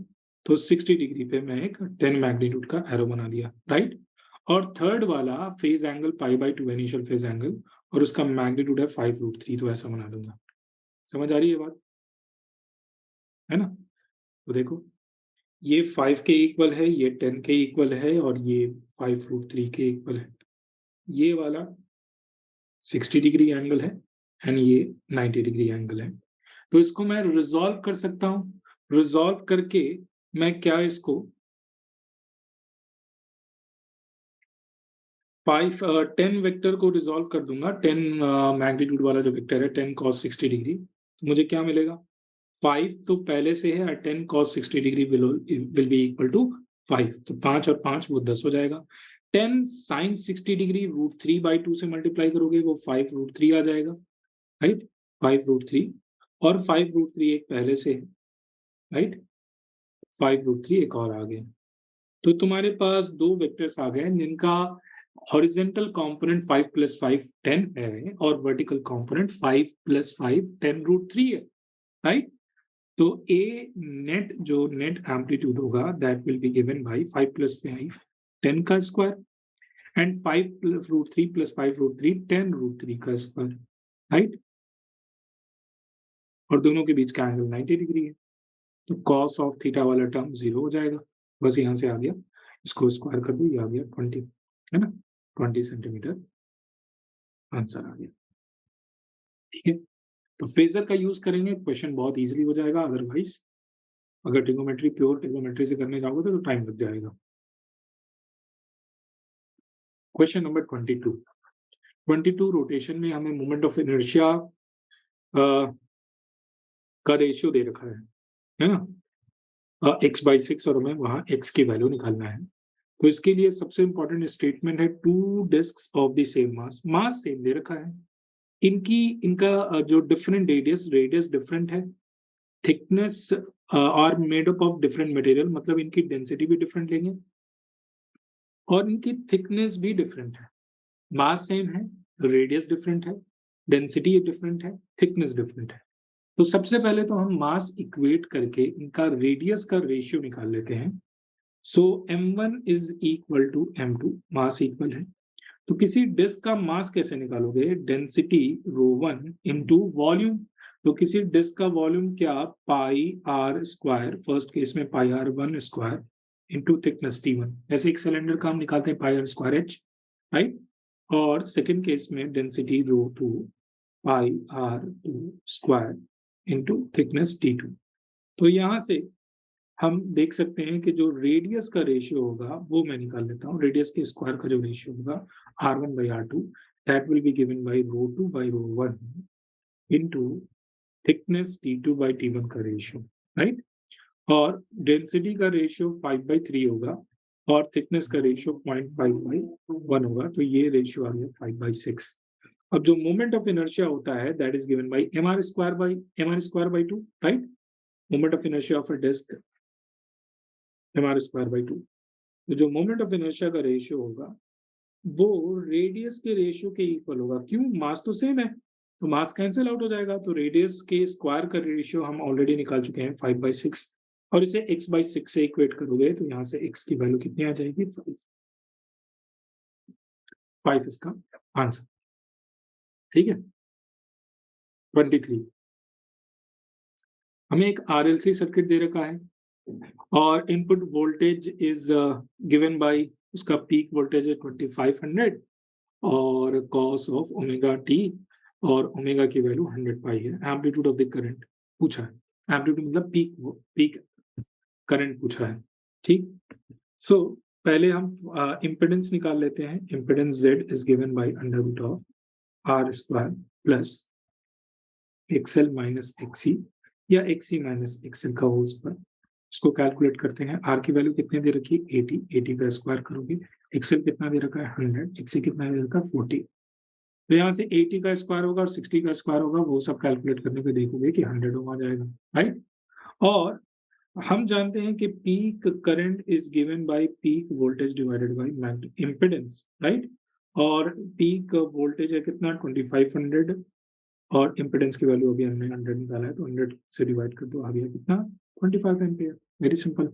तो 60 डिग्री पे मैं एक 10 मैग्नीट्यूड का एरो बना दिया, राइट। और थर्ड वाला phase angle π/2 initial phase angle, और उसका मैग्नीट्यूड है 5√3, तो ऐसा बना दूंगा। समझ आ रही है बात, है ना। तो देखो ये 5 के इक्वल है, ये 10 के इक्वल है, और ये 5√3 के इक्वल है। ये वाला 60 डिग्री एंगल है एंड ये 90 डिग्री एंगल है। तो इसको मैं रिजॉल्व कर सकता हूं। रिजॉल्व करके मैं क्या इसको 10 वेक्टर को रिजॉल्व कर दूंगा। 10 मैग्नीट्यूड वाला जो वेक्टर है 10 cos 60 डिग्री, तो मुझे क्या मिलेगा, 5 तो पहले से है, 10 cos 60 degree will be equal to 5, तो 5 और 5 वो 10 हो जाएगा। 10 sin 60 डिग्री √3/2 से मल्टीप्लाई करोगे वो 5√3 आ जाएगा, राइट। 5√3 और 5√3 एक पहले से है, राइट। 5√3 एक और आ गया, तो तुम्हारे पास दो वेक्टर्स आ गए जिनका हॉरिजेंटल कंपोनेंट 5 + 5 10 है और वर्टिकल कंपोनेंट 5 + 5 10√3 है, राइट। तो ए नेट, जो नेट एम्पलीट्यूड होगा, that will be given bye 5 + 5 10 का स्क्वायर एंड 5√3 + 5√3 10√3 का स्क्वायर, राइट। और दोनों के बीच का एंगल 90 डिग्री है, तो cos ऑफ थीटा वाला टर्म 0 हो जाएगा। बस यहाँ से आ गया, इसको स्क्वायर कर दो, ये आ गया 20, है ना, 20 सेंटीमीटर आंसर आ गया, ठीक है। तो फेजर का यूज करेंगे, क्वेश्चन बहुत इजीली हो जाएगा। अदरवाइज अगर ट्रिग्नोमेट्री, प्योर ट्रिग्नोमेट्री से करने जाओगे तो टाइम लग जाएगा। क्वेश्चन नंबर 22, रोटेशन में हमें मोमेंट ऑफ इनर्शिया का रेशियो दे रखा है ना, x/6 और हमें वहाँ x की वैल्यू निकालना है। तो इसके लिए सबसे इम्पोर्टेंट स्टेटमेंट है two discs of the same mass, mass same दे रखा है। इनका जो डिफरेंट रेडियस डिफरेंट है, thickness are made up of different material, मतलब इनकी डेंसिटी भी डिफरेंट लेंगे और इनकी थिकनेस भी डिफरेंट है। मास सेम है, रेडियस डिफरेंट है, डेंसिटी डिफरेंट है, थिकनेस डिफरेंट है। तो सबसे पहले तो हम मास इक्वेट करके इनका रेडियस का रेशियो निकाल लेते हैं। So m1 is equal to m2, mass equal है। तो किसी डिस्क का मास कैसे निकालोगे? Density ρ1 into volume. तो किसी डिस्क का वॉल्यूम क्या? Pi R square, first case में pi R one square into thickness t1। ऐसे एक सिलेंडर का हम निकालते हैं pi R square h, right. और सेकंड केस में density ρ2 pi R two square into thickness t2। तो यहाँ से हम देख सकते हैं कि जो रेडियस का रेशियो होगा वो मैं निकाल लेता हूँ। रेडियस के स्क्वायर का जो रेशियो होगा r1/r2, that will be given by ρ2/ρ1 into thickness t2/t1 का रेशियो, राइट। और डेंसिटी का रेशियो 5/3 होगा और थिकनेस का रेशियो 0.5/1 होगा। तो ये रेशियो आ गया 5/6। अब जो मोमेंट ऑफ इनर्शिया होता है that is given by mr² by 2, right. Moment of inertia of a disc mr²/2। तो जो मोमेंट ऑफ इनर्शिया का रेशियो होगा वो रेडियस के रेशियो के इक्वल होगा। क्यों? मास तो सेम है, तो मास कैंसिल आउट हो जाएगा। तो रेडियस के स्क्वायर का रेशियो हम ऑलरेडी निकाल चुके हैं 5/6, और इसे x/6 से इक्वेट करोगे तो यहाँ से x की वैल्यू कितनी आ जाएगी? 5 इसका आंसर, ठीक है। 23 हमें एक RLC सर्किट दे रखा है और input voltage is given bye, उसका पीक वोल्टेज है 2500 और कॉस ऑफ ओमेगा टी, और ओमेगा की वैल्यू 100 पाई है। एम्पलीट्यूड ऑफ द करंट पूछा है, एम्पलीट्यूड मतलब पीक करंट पूछा है, ठीक। सो पहले हम इम्पिडेंस निकाल लेते हैं। Impedance Z is given bye √r² plus XL minus XC या XC माइनस XL का होल स्क्वायर। इसको कैलकुलेट करते हैं। R की वैल्यू कितने दे रखी है? 80, 80 का स्क्वायर करोगे। XL कितना दे रखा है? 100, XC कितना दे रखा है? 40। तो यहाँ से 80 का स्क्वायर होगा और 60 का स्क्वायर होगा, वो सब कैलकुलेट करने पे देखोगे कि 100 आ जाएगा, राइट। और हम जानते हैं कि peak current is given bye peak voltage divided by impedance, right. और पीक वोल्टेज है कितना? 2500 और इम्पिडेंस की वैल्यू अभी हमने 100 निकाला है, तो 100 से डिवाइड कर दो, आ गया कितना? 25 एम्पियर। वेरी सिंपल,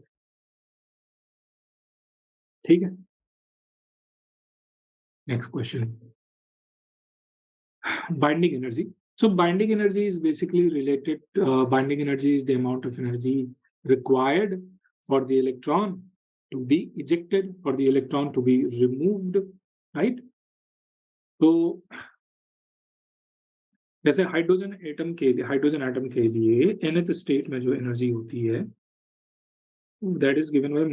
ठीक है। Next question, binding energy. So binding energy is basically related, binding energy is the amount of energy required for the electron to be ejected, for the electron to be removed, right? तो जैसे hydrogen atom के लिए nth state में जो energy होती है that is given by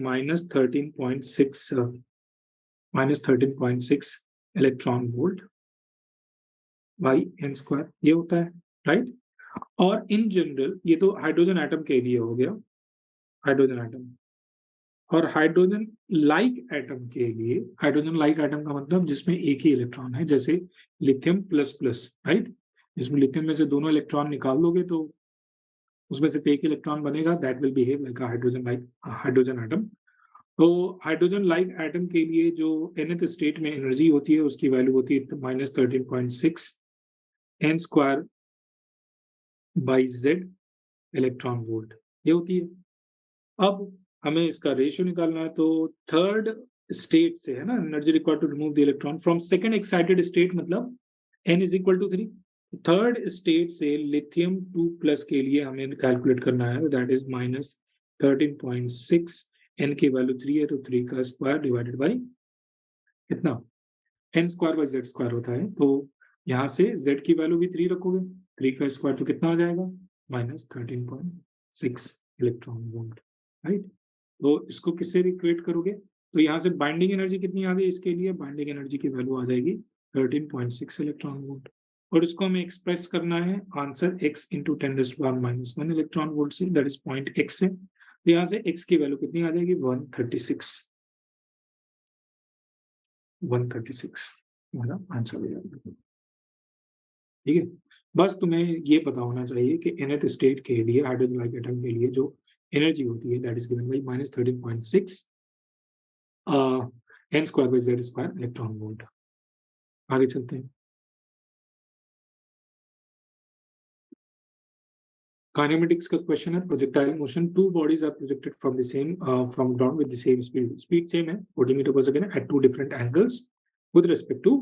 -13.6 electron volt by n², ये होता है, राइट। और इन जनरल ये तो हाइड्रोजन एटम के लिए हो गया, हाइड्रोजन एटम। और हाइड्रोजन लाइक एटम के लिए, हाइड्रोजन लाइक एटम का मतलब जिसमें एक ही इलेक्ट्रॉन है, जैसे लिथियम प्लस प्लस, राइट। जिसमें लिथियम में से दोनों इलेक्ट्रॉन निकाल लोगे तो उसमें सिर्फ एक इलेक्ट्रॉन बनेगा, that will behave like hydrogen atom. तो हाइड्रोजन लाइक एटम के लिए जो nth स्टेट में एनर्जी होती है उसकी वैल्यू होती है -13.6 n² by Z electron volt, ये होती है। अब हमें इसका रेशियो निकालना है, तो थर्ड स्टेट से है ना, energy required to remove the electron from second excited state, मतलब n is equal to 3। Third state से लिथियम 2+ के लिए हमें कैलकुलेट करना है, दैट इज -13.6, n की वैल्यू 3 है तो 3 का स्क्वायर डिवाइडेड बाई कितना? n²/z² होता है। तो यहाँ से z की वैल्यू भी 3 रखोगे, 3 का स्क्वायर तो कितना आ जाएगा? -13.6 इलेक्ट्रॉन वोल्ट, राइट। तो इसको किससे इक्वेट करोगे? तो यहाँ से बाइंडिंग एनर्जी कितनी आ गई इसके लिए? बाइंडिंग एनर्जी की वैल्यू आ जाएगी 13.6 इलेक्ट्रॉन वोल्ट। और इसको हमें एक्सप्रेस करना है answer x into 10⁻⁻1 electron volt से, दैट इज पॉइंट x से। तो यहाँ से x की वैल्यू कितनी आ जाएगी 136 हमारा आंसर हो जाएगा। ठीक है, बस तुम्हें ये पता होना चाहिए कि nth स्टेट के लिए हाइड्रोजन लाइक एटम के लिए जो एनर्जी होती है that is given by -13.6 n² electron volt. आगे चलते हैं। काइनेमेटिक्स का क्वेश्चन है, projectile motion, two bodies are projected from the same from ground with the same speed, speed same है 40 metre per second at two different angles with respect to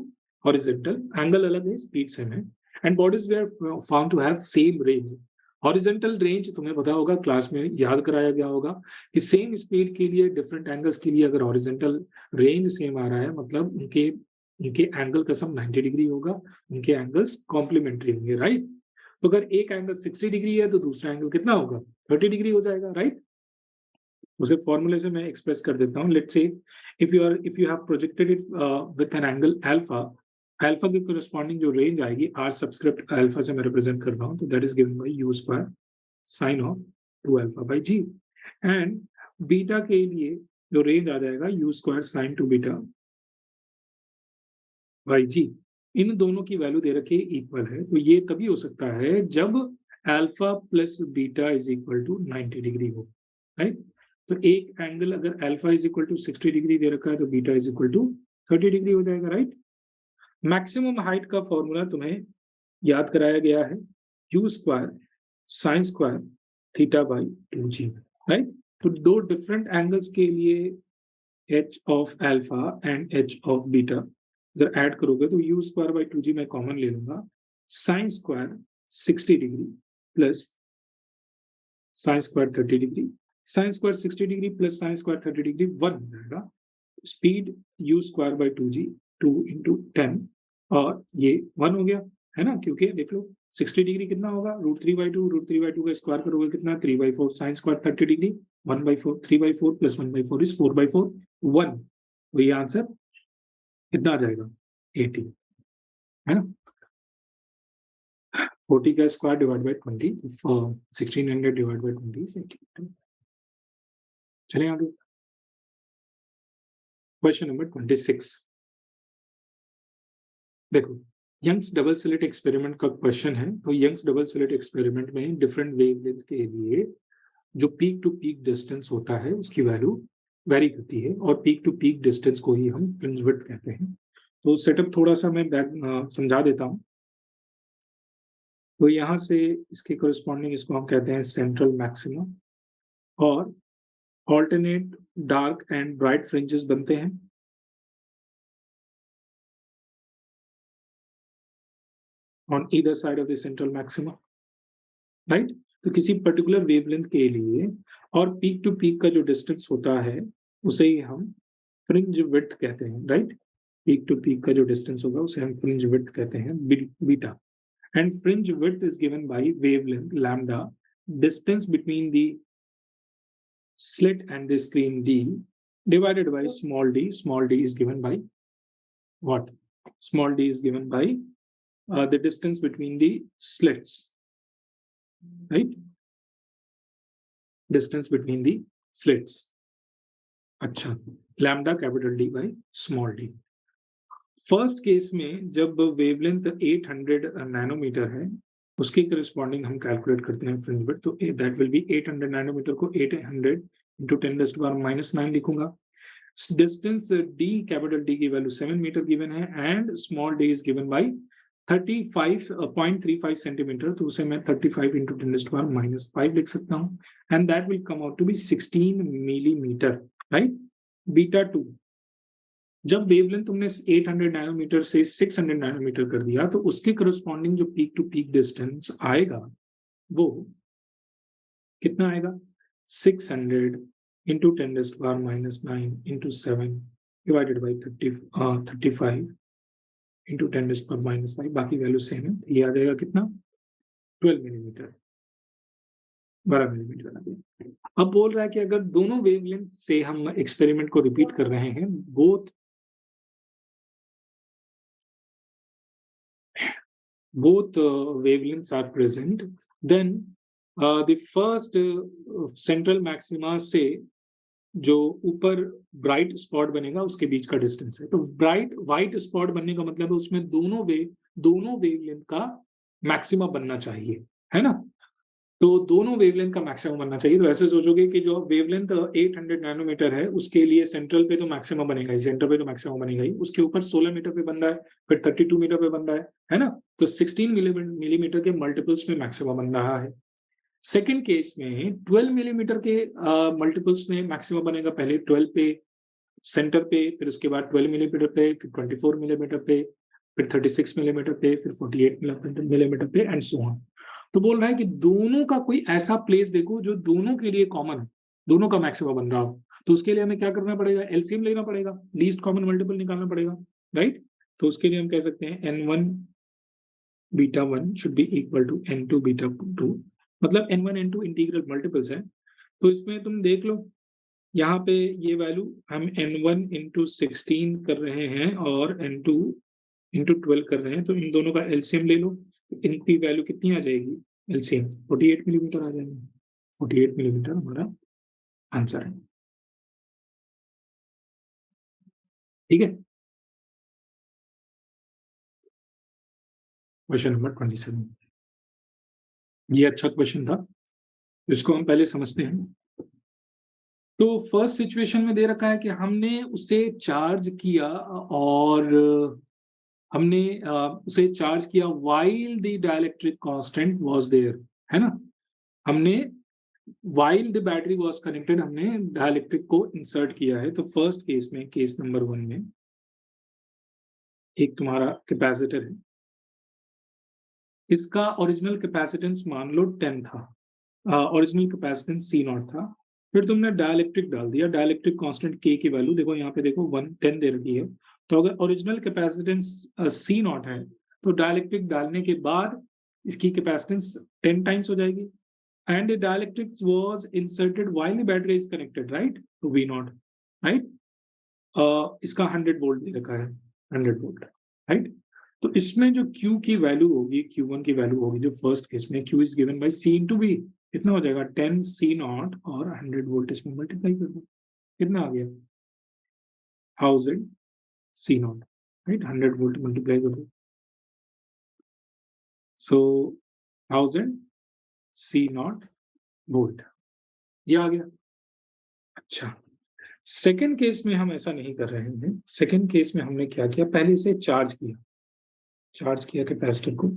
horizontal, angle अलग है, speed same है, and bodies they are found to have same range. Horizontal range तुम्हें पता होगा, class में याद कराया गया होगा कि सेम स्पीड के लिए डिफरेंट एंगल्स के लिए अगर हॉरिजॉन्टल रेंज सेम आ रहा है मतलब उनके एंगल का सम 90 डिग्री होगा, उनके एंगल्स कॉम्प्लीमेंट्री होंगे, राइट। तो अगर एक एंगल 60 डिग्री है तो दूसरा एंगल कितना होगा 30 डिग्री हो जाएगा, राइट। उसे फॉर्मूले से मैं एक्सप्रेस कर देता हूँ। Let's say if you have projected it with an angle alpha, alpha की कोरिस्पॉन्डिंग जो रेंज आएगी आर सबस्क्रिप्ट अल्फा से मैं रिप्रेजेंट कर रहा हूँ, तो that is given bye u square sign of 2 alpha by g, and beta के लिए जो रेंज आ जाएगा u square sign 2 beta by g। इन दोनों की वैल्यू दे रखी है इक्वल है, तो ये तभी हो सकता है जब alpha plus beta is equal to 90 degree हो, राइट। तो एक एंगल अगर alpha is equal to 60 degree दे रखा है तो beta is equal to 30 degree हो जाएगा, राइट। मैक्सिमम हाइट का फॉर्मूला तुम्हें याद कराया गया है u square sine square theta by 2g, right. तो दो डिफरेंट एंगल्स के लिए h of alpha and h of beta अगर ऐड करोगे तो u स्क्वायर बाई 2g मैं कॉमन ले लूंगा, sine square 60 degree plus sine square 30 degree, sine square 60 degree plus sine square 30 degree 1 हो जाएगा। Speed u square by 2g 2 into 10 और ये 1 हो गया, है ना, क्योंकि देख लो 60 डिग्री कितना होगा √3/2, √3/2 का स्क्वायर करोगे कितना 3/4, sine square 30 degree 1/4, 3/4 plus 1/4 is 4/4 1, तो ये आंसर कितना आ जाएगा 80, है ना। 40 का square divide by 20, 1600 divide by 20 is 80। चलें आगे, क्वेश्चन नंबर 26। देखो, यंग्स डबल स्लिट एक्सपेरिमेंट का क्वेश्चन है। तो यंग्स डबल स्लिट एक्सपेरिमेंट में डिफरेंट वेवलेंथ के लिए जो पीक टू पीक डिस्टेंस होता है उसकी वैल्यू वेरी करती है, और पीक टू पीक डिस्टेंस को ही हम फ्रिंज विड्थ कहते हैं। तो सेटअप थोड़ा सा मैं समझा देता हूँ। तो यहाँ से इसके कोरिस्पॉन्डिंग इसको हम कहते हैं सेंट्रल मैक्सिमा, और alternate dark and bright fringes बनते हैं on either side of the central maxima, right. तो किसी पर्टिकुलर वेवलेंथ के लिए और पीक टू पीक का जो डिस्टेंस होता है उसे ही हम फ्रिंज विड्थ कहते हैं, राइट। पीक टू पीक का जो डिस्टेंस होगा उसे हम फ्रिंज विड्थ कहते हैं, beta. And fringe width is given bye wavelength lambda, distance between the slit and the screen d divided by small d. Small d is given by what? Small d is given by the distance between the slits, right? Distance between the slits. अच्छा, lambda capital D by small d. First case में जब wavelength 800 nanometre है उसके corresponding हम calculate करते हैं fringe width, तो that will be 800 nanometre को 800 into 10⁻⁻9 लिखूंगा। डिस्टेंस d कैपिटल D की वैल्यू 7 मीटर गिवन है, and small d is given by 35.35 centimetre, तो उसे मैं 35 into 10⁻⁻5 लिख सकता हूँ, and that will come out to be 16 millimetre, right. Beta 2, जब वेवलेंथ तुमने 800 नैनोमीटर से 600 नैनोमीटर कर दिया तो उसके करस्पॉन्डिंग जो पीक टू पीक डिस्टेंस आएगा वो कितना आएगा 600 into 10⁻⁻9 into 7 divided by 35 into 10⁻⁻5, बाकी वैल्यू सेम है, ये आ जाएगा कितना 12 मिलीमीटर, 12 मिलीमीटर आ गया। अब बोल रहा है कि अगर दोनों वेवलेंथ से हम एक्सपेरिमेंट को रिपीट कर रहे हैं, both both wavelengths are present, then the first central maxima से जो ऊपर ब्राइट स्पॉट बनेगा उसके बीच का डिस्टेंस है। तो ब्राइट व्हाइट स्पॉट बनने का मतलब है उसमें दोनों वेवलेंथ का मैक्सिमा बनना चाहिए, है ना। तो दोनों वेवलेंथ का मैक्सिमम बनना चाहिए। तो ऐसे सोचोगे कि जो वेवलेंथ 800 नैनोमीटर है उसके लिए सेंट्रल पे तो मैक्सिमम बनेगा ही, सेंटर पे तो मैक्सिमम बनेगा ही, उसके ऊपर 16 मीटर पे बन रहा है, फिर 32 मीटर पे बन रहा है ना। तो 16 मिलीमीटर के मल्टीपल्स में मैक्सिमम बन रहा है। सेकेंड केस में 12 मिलीमीटर के मल्टीपल्स में मैक्सिमम बनेगा, पहले 12 पे सेंटर पे, फिर उसके बाद 12 मिलीमीटर पे, फिर 24 मिलीमीटर पे, फिर 36 मिलीमीटर पे, फिर 48 मिलीमीटर पे एंड सो ऑन। तो बोल रहा है कि दोनों का कोई ऐसा प्लेस देखो जो दोनों के लिए कॉमन है, दोनों का मैक्सिमम बन रहा हो। तो उसके लिए हमें क्या करना पड़ेगा, एलसीएम लेना पड़ेगा, लीस्ट कॉमन मल्टीपल निकालना पड़ेगा, राइट। तो उसके लिए हम कह सकते हैं n1 beta 1 should be equal to n2 beta 2, मतलब n1 n2 इंटीग्रल मल्टीपल्स है। तो इसमें तुम देख लो, यहाँ पे ये वैल्यू हम n1 इंटू 16 कर रहे हैं और n2 इंटू 12 कर रहे हैं, तो इन दोनों का एलसीएम ले लो। इनकी वैल्यू कितनी आ जाएगी, एलसीएम 48 मिलीमीटर आ जाएगी। 48 मिलीमीटर हमारा आंसर है, ठीक है। क्वेश्चन नंबर 27, ये अच्छा क्वेश्चन था, इसको हम पहले समझते हैं। तो फर्स्ट सिचुएशन में दे रखा है कि हमने उसे चार्ज किया और हमने उसे चार्ज किया while the dielectric constant was there, है ना। हमने while the battery was connected हमने डायलेक्ट्रिक को इंसर्ट किया है। तो फर्स्ट केस में, केस नंबर 1 में एक तुम्हारा कैपेसिटर है, इसका ओरिजिनल कैपेसिटेंस मान लो 10 था, ओरिजिनल कैपेसिटेंस C नॉट था। फिर तुमने डायलेक्ट्रिक डाल दिया, डायलेक्ट्रिक कांस्टेंट K की वैल्यू देखो यहाँ पे, देखो 10 दे रखी है। तो अगर ओरिजिनल कैपेसिटेंस C नॉट है तो डायलेक्ट्रिक डालने के बाद इसकी कैपेसिटेंस 10 टाइम्स हो जाएगी। And the dielectric was inserted while the battery is connected, right, to V naught, right. इसका 100 वोल्ट दे रखा है, 100 वोल्ट, राइट। तो इसमें जो Q की वैल्यू होगी, Q1 की वैल्यू होगी जो फर्स्ट केस में, Q is given bye C into V, कितना हो जाएगा 10 C नॉट और 100 वोल्ट इसमें मल्टीप्लाई कर दो, कितना आ गया 1000 C not, right. 100 volt multiply कर दो, सो 1000 C नॉट वोल्ट, ये आ गया। अच्छा, सेकेंड केस में हम ऐसा नहीं कर रहे हैं। सेकेंड केस में हमने क्या किया, पहले से चार्ज किया कैपेसिटर को,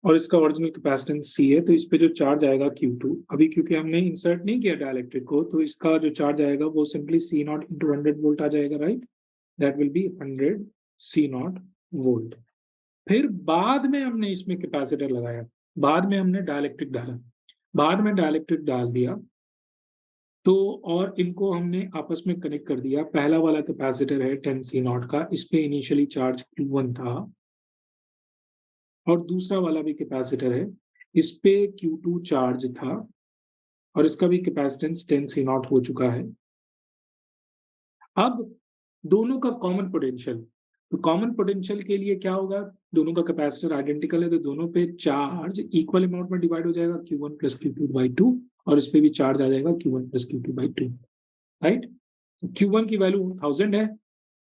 और इसका ओरिजिनल कैपेसिटेंस C है, तो इस पे जो चार्ज आएगा Q2, अभी क्योंकि हमने इंसर्ट नहीं किया डायलेक्ट्रिक को, तो इसका जो चार्ज आएगा वो simply C not into 100 volt आ जाएगा, right. That will be 100 C not volt. फिर बाद में हमने इसमें कैपेसिटर लगाया, बाद में हमने डायलेक्ट्रिक डाला, बाद में डायलेक्ट्रिक डाल दिया, तो और इनको हमने आपस में कनेक्ट कर दिया। पहला वाला कैपेसिटर है 10 C नॉट का, इस पे इनिशियली चार्ज Q1 था, और दूसरा वाला भी कैपेसिटर है, इस पे Q2 चार्ज था और इसका भी कैपेसिटेंस 10 C नॉट हो चुका है। अब दोनों का कॉमन पोटेंशियल, तो कॉमन पोटेंशियल के लिए क्या होगा, दोनों का कैपेसिटर आइडेंटिकल है तो दोनों पे चार्ज इक्वल अमाउंट में डिवाइड हो जाएगा, Q1 प्लस Q2 बाई 2, और इस पे भी चार्ज आ जाएगा Q1 plus Q2 by 2, right. Q1 की वैल्यू 1000 है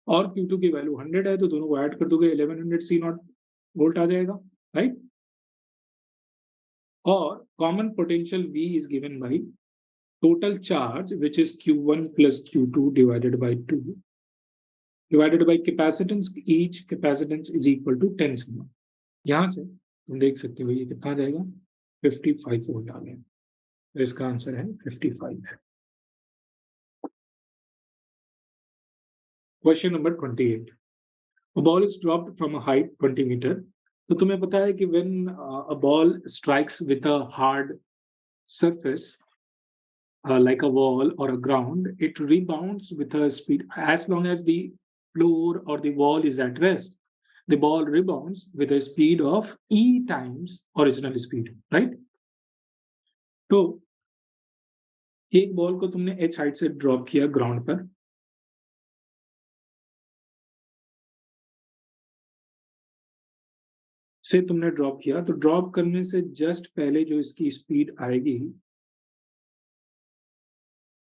और Q2 की वैल्यू 100 है, तो दोनों को ऐड कर दोगे 1100 C नॉट वोल्ट आ जाएगा, राइट। और common potential V is given by total charge which is Q1 plus Q2 divided by 2 divided by capacitance, each capacitance is equal to 10 sigma। यहाँ से तुम देख सकते हो ये कितना आ जाएगा, 55 वोल्ट आ गया, तो इसका आंसर है 55। Question number 28, a ball is dropped from a height 20 meter। तो तुम्हें पता है कि when a ball strikes with a hard surface like a wall or a ground, it rebounds with a speed as long as the floor or the wall is at rest. The ball rebounds with a speed of E times original speed, right? तो एक ball को तुमने h height से drop किया ground पर, से तुमने drop किया, तो ड्रॉप करने से जस्ट पहले जो इसकी स्पीड आएगी,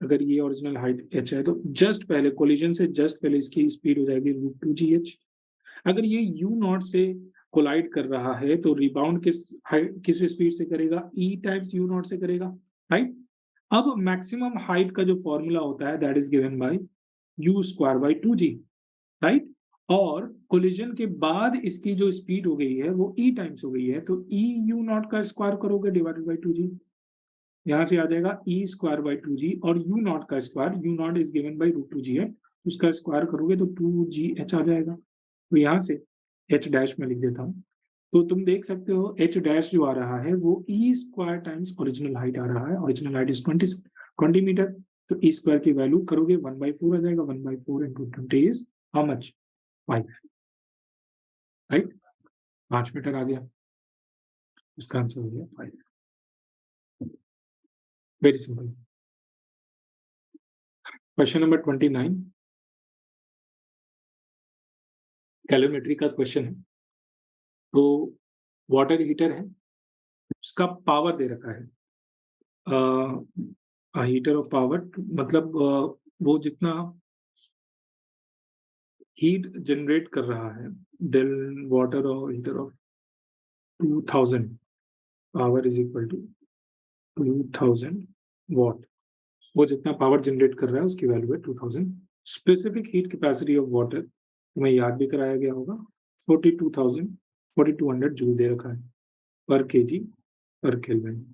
अगर ये ओरिजिनल हाइट h है तो जस्ट पहले कोलिजन से जस्ट पहले इसकी स्पीड हो जाएगी √2gh। अगर ये u0 से कोलाइड कर रहा है तो रिबाउंड किस स्पीड से करेगा, e टाइम्स u0 से करेगा, राइट। अब मैक्सिमम हाइट का जो फॉर्मूला होता है that is given bye u²/2g, right. और कोलिजन के बाद इसकी जो स्पीड हो गई है वो e टाइम्स हो गई है, तो e u0 का स्क्वायर करोगे डिवाइडेड बाय 2g, यहाँ से आ जाएगा e²/2g, और u0 का square, u0 is given bye √2g है, उसका स्क्वायर करोगे तो 2gh आ जाएगा। तो यहाँ से h डैश में लिख देता हूँ, तो तुम देख सकते हो h डैश जो आ रहा है वो e² टाइम्स ओरिजिनल हाइट आ रहा है, ओरिजिनल हाइट इज 20 मीटर, तो e² की वैल्यू करोगे 1/4 आ जाएगा, 1/4 into 20 is how much, 5, right, 5 metre आ गया, इसका आंसर हो गया 5। Very simple. Question number 29 calorimetry का क्वेश्चन है। तो वाटर हीटर है, उसका पावर दे रखा है, हीटर ऑफ पावर मतलब वो जितना हीट जनरेट कर रहा है, डेल वाटर और heater of 2000 power is equal to 2000 watt, वो जितना पावर जनरेट कर रहा है उसकी वैल्यू है 2000। Specific heat capacity of water तुम्हें याद भी कराया गया होगा, 4200 जूल दे रखा है पर केजी पर केल्विन।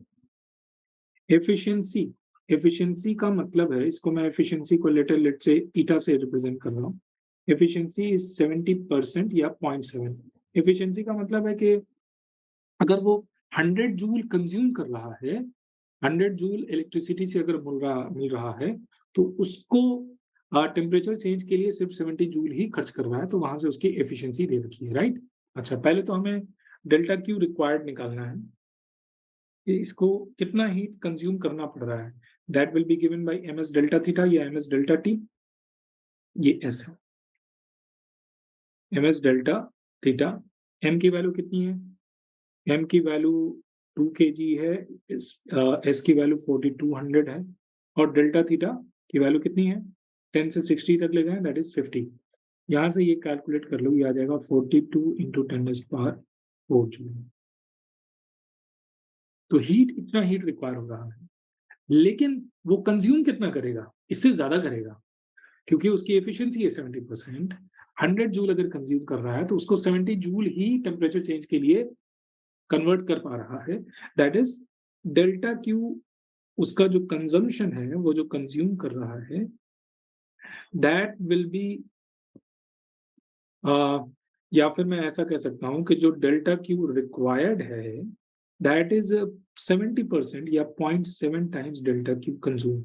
एफिशिएंसी, एफिशिएंसी का मतलब है, इसको मैं एफिशिएंसी को लेट से ईटा से रिप्रेजेंट कर रहा हूँ, एफिशिएंसी इज 70% या 0.7। एफिशिएंसी का मतलब है कि अगर वो 100 जूल कंज्यूम कर रहा है, 100 जूल इलेक्ट्रिसिटी से अगर मिल रहा है, तो उसको टेम्परेचर चेंज के लिए सिर्फ 70 जूल ही खर्च कर रहा है, तो वहां से उसकी एफिशिएंसी दे रखी है, राइट। अच्छा, पहले तो हमें डेल्टा क्यू रिक्वायर्ड निकालना है, इसको कितना हीट कंज्यूम करना पड़ रहा है, that will be given bye ms delta theta या ms डेल्टा t, ये s है, ms डेल्टा थीटा। m की वैल्यू कितनी है, m की वैल्यू 2 kg है, s की वैल्यू 4200 है, और डेल्टा थीटा की वैल्यू कितनी है, 10 से 60 तक ले जाएं, दैट इज 50। यहाँ से ये कैलकुलेट कर लो, ये आ जाएगा 42 into 10⁴ जूल। तो हीट, इतना हीट रिक्वायर हो रहा है, लेकिन वो कंज्यूम कितना करेगा, इससे ज्यादा करेगा, क्योंकि उसकी एफिशिएंसी है 70%। 100 जूल अगर कंज्यूम कर रहा है तो उसको 70 जूल ही टेम्परेचर चेंज के लिए कन्वर्ट कर पा रहा है, दैट इज डेल्टा क्यू। उसका जो कंजम्पशन है, वो जो कंज्यूम कर रहा है, दैट विल बी, या फिर मैं ऐसा कह सकता हूं कि जो डेल्टा क्यू रिक्वायर्ड है दैट इज 70% या 0.7 times delta Q consume.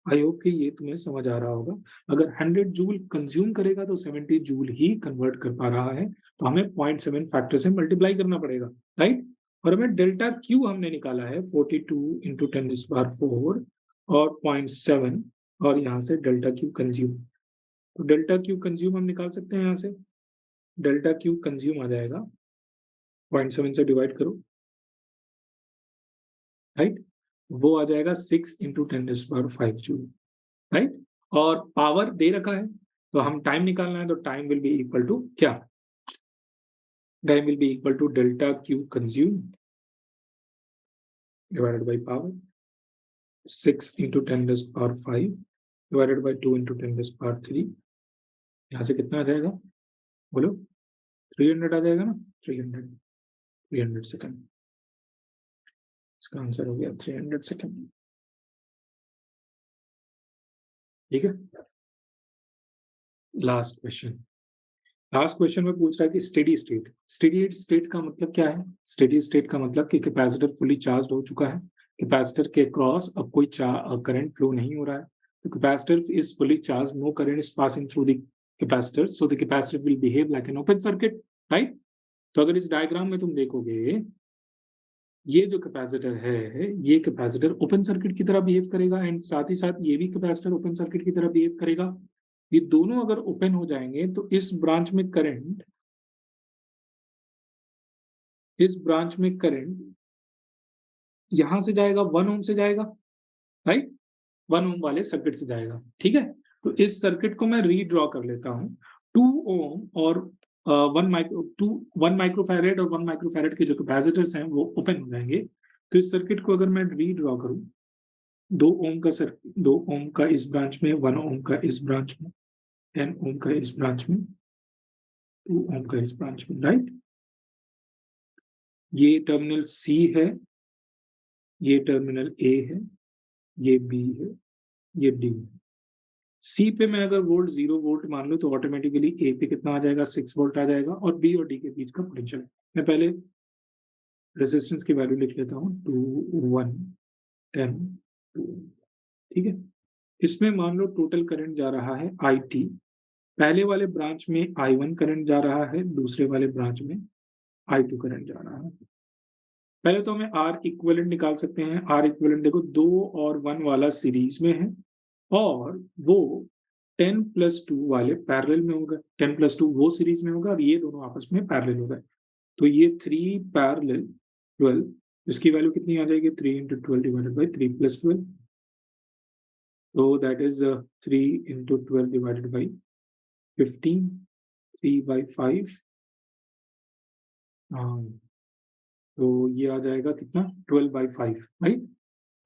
I hope कि ये तुम्हें समझ आ रहा होगा। अगर 100 जूल कंज्यूम करेगा तो 70 जूल ही कन्वर्ट कर पा रहा है, तो हमें 0.7 फैक्टर से मल्टीप्लाई करना पड़ेगा, राइट। और हमें डेल्टा क्यू हमने निकाला है 42 into 10⁴ और 0.7, और यहाँ से डेल्टा क्यू कंज्यूम, तो डेल्टा क्यू कंज्यूम हम निकाल सकते हैं, यहाँ से डेल्टा क्यू कंज्यूम आ जाएगा 0.7 से डिवाइड करो, राइट, वो आ जाएगा 6 into 10⁵ जूल, राइट। और पावर दे रखा है, तो हम टाइम निकालना है, तो time will be equal to क्या, time will be equal to delta Q consume divided by power, 6 into 10⁵ divided by 2 into 10⁵। यहाँ से कितना आ जाएगा, बोलो, 300 आ जाएगा ना, 300 सेकंड, इसका आंसर हो गया 300 सेकंड, ठीक है। लास्ट क्वेश्चन, लास्ट क्वेश्चन में पूछ रहा है कि स्टेडी स्टेट, स्टेडी स्टेट का मतलब क्या है, स्टेडी स्टेट का मतलब कि कैपेसिटर फुली चार्ज हो चुका है, कैपेसिटर के क्रॉस अब कोई करंट फ्लो नहीं हो रहा है, तो capacitor is fully charge, no current is passing through the capacitor, so the capacitor will behave like an open circuit, right. तो अगर इस डायग्राम में तुम देखोगे, ये जो कैपेसिटर है, ये कैपेसिटर ओपन सर्किट की तरह बिहेव करेगा, एंड साथ ही साथ ये भी कैपेसिटर ओपन सर्किट की तरह बिहेव करेगा। ये दोनों अगर ओपन हो जाएंगे तो इस ब्रांच में करंट इस ब्रांच में करंट यहां से जाएगा 1 ओम से जाएगा, राइट, 1 ओम वाले सर्किट से जाएगा, ठीक है। तो इस सर्किट को मैं रीड्रॉ कर लेता हूं। 2 ओम और 1 माइक्रोफैरेड और 1 माइक्रोफैरेड के जो कैपेसिटर्स हैं वो ओपन हो जाएंगे। तो इस सर्किट को अगर मैं रीड्रॉ करूं, 2 ओम का इस ब्रांच में, 1 ओम का इस ब्रांच में, 10 ओम का इस ब्रांच में, 2 ओम का इस ब्रांच में, राइट। ये टर्मिनल सी है, ये टर्मिनल ए है, ये बी है, ये डी है। सी पे मैं अगर वोल्ट 0 वोल्ट मान लूं तो ऑटोमेटिकली ए पे कितना आ जाएगा, 6 वोल्ट आ जाएगा, और बी और डी के बीच का पोटेंशियल। मैं पहले रेजिस्टेंस की वैल्यू लिख लेता हूँ, 2 1 10 2, ठीक है। इसमें मान लो टोटल करंट जा रहा है आई टी। पहले वाले ब्रांच में I1 करंट जा रहा है, दूसरे वाले ब्रांच में I2 करंट जा रहा है। पहले तो हमें R इक्विवेलेंट निकाल सकते हैं। R इक्विवेलेंट देखो, 2 और 1 वाला सीरीज में है और वो 10 प्लस 2 वाले पैरेलल में होगा। 10 प्लस 2 वो सीरीज में होगा और ये दोनों आपस में पैरेलल होगा। तो ये 3 पैरेलल 12, इसकी वैल्यू कितनी आ जाएगी, 3 इंटू 12 डिवाइडेड बाई 3 प्लस 12। तो दैट इज 3 इंटू 12 डिवाइडेड बाई 15, 3 बाई 5। तो ये आ जाएगा कितना, 12 by 5, right,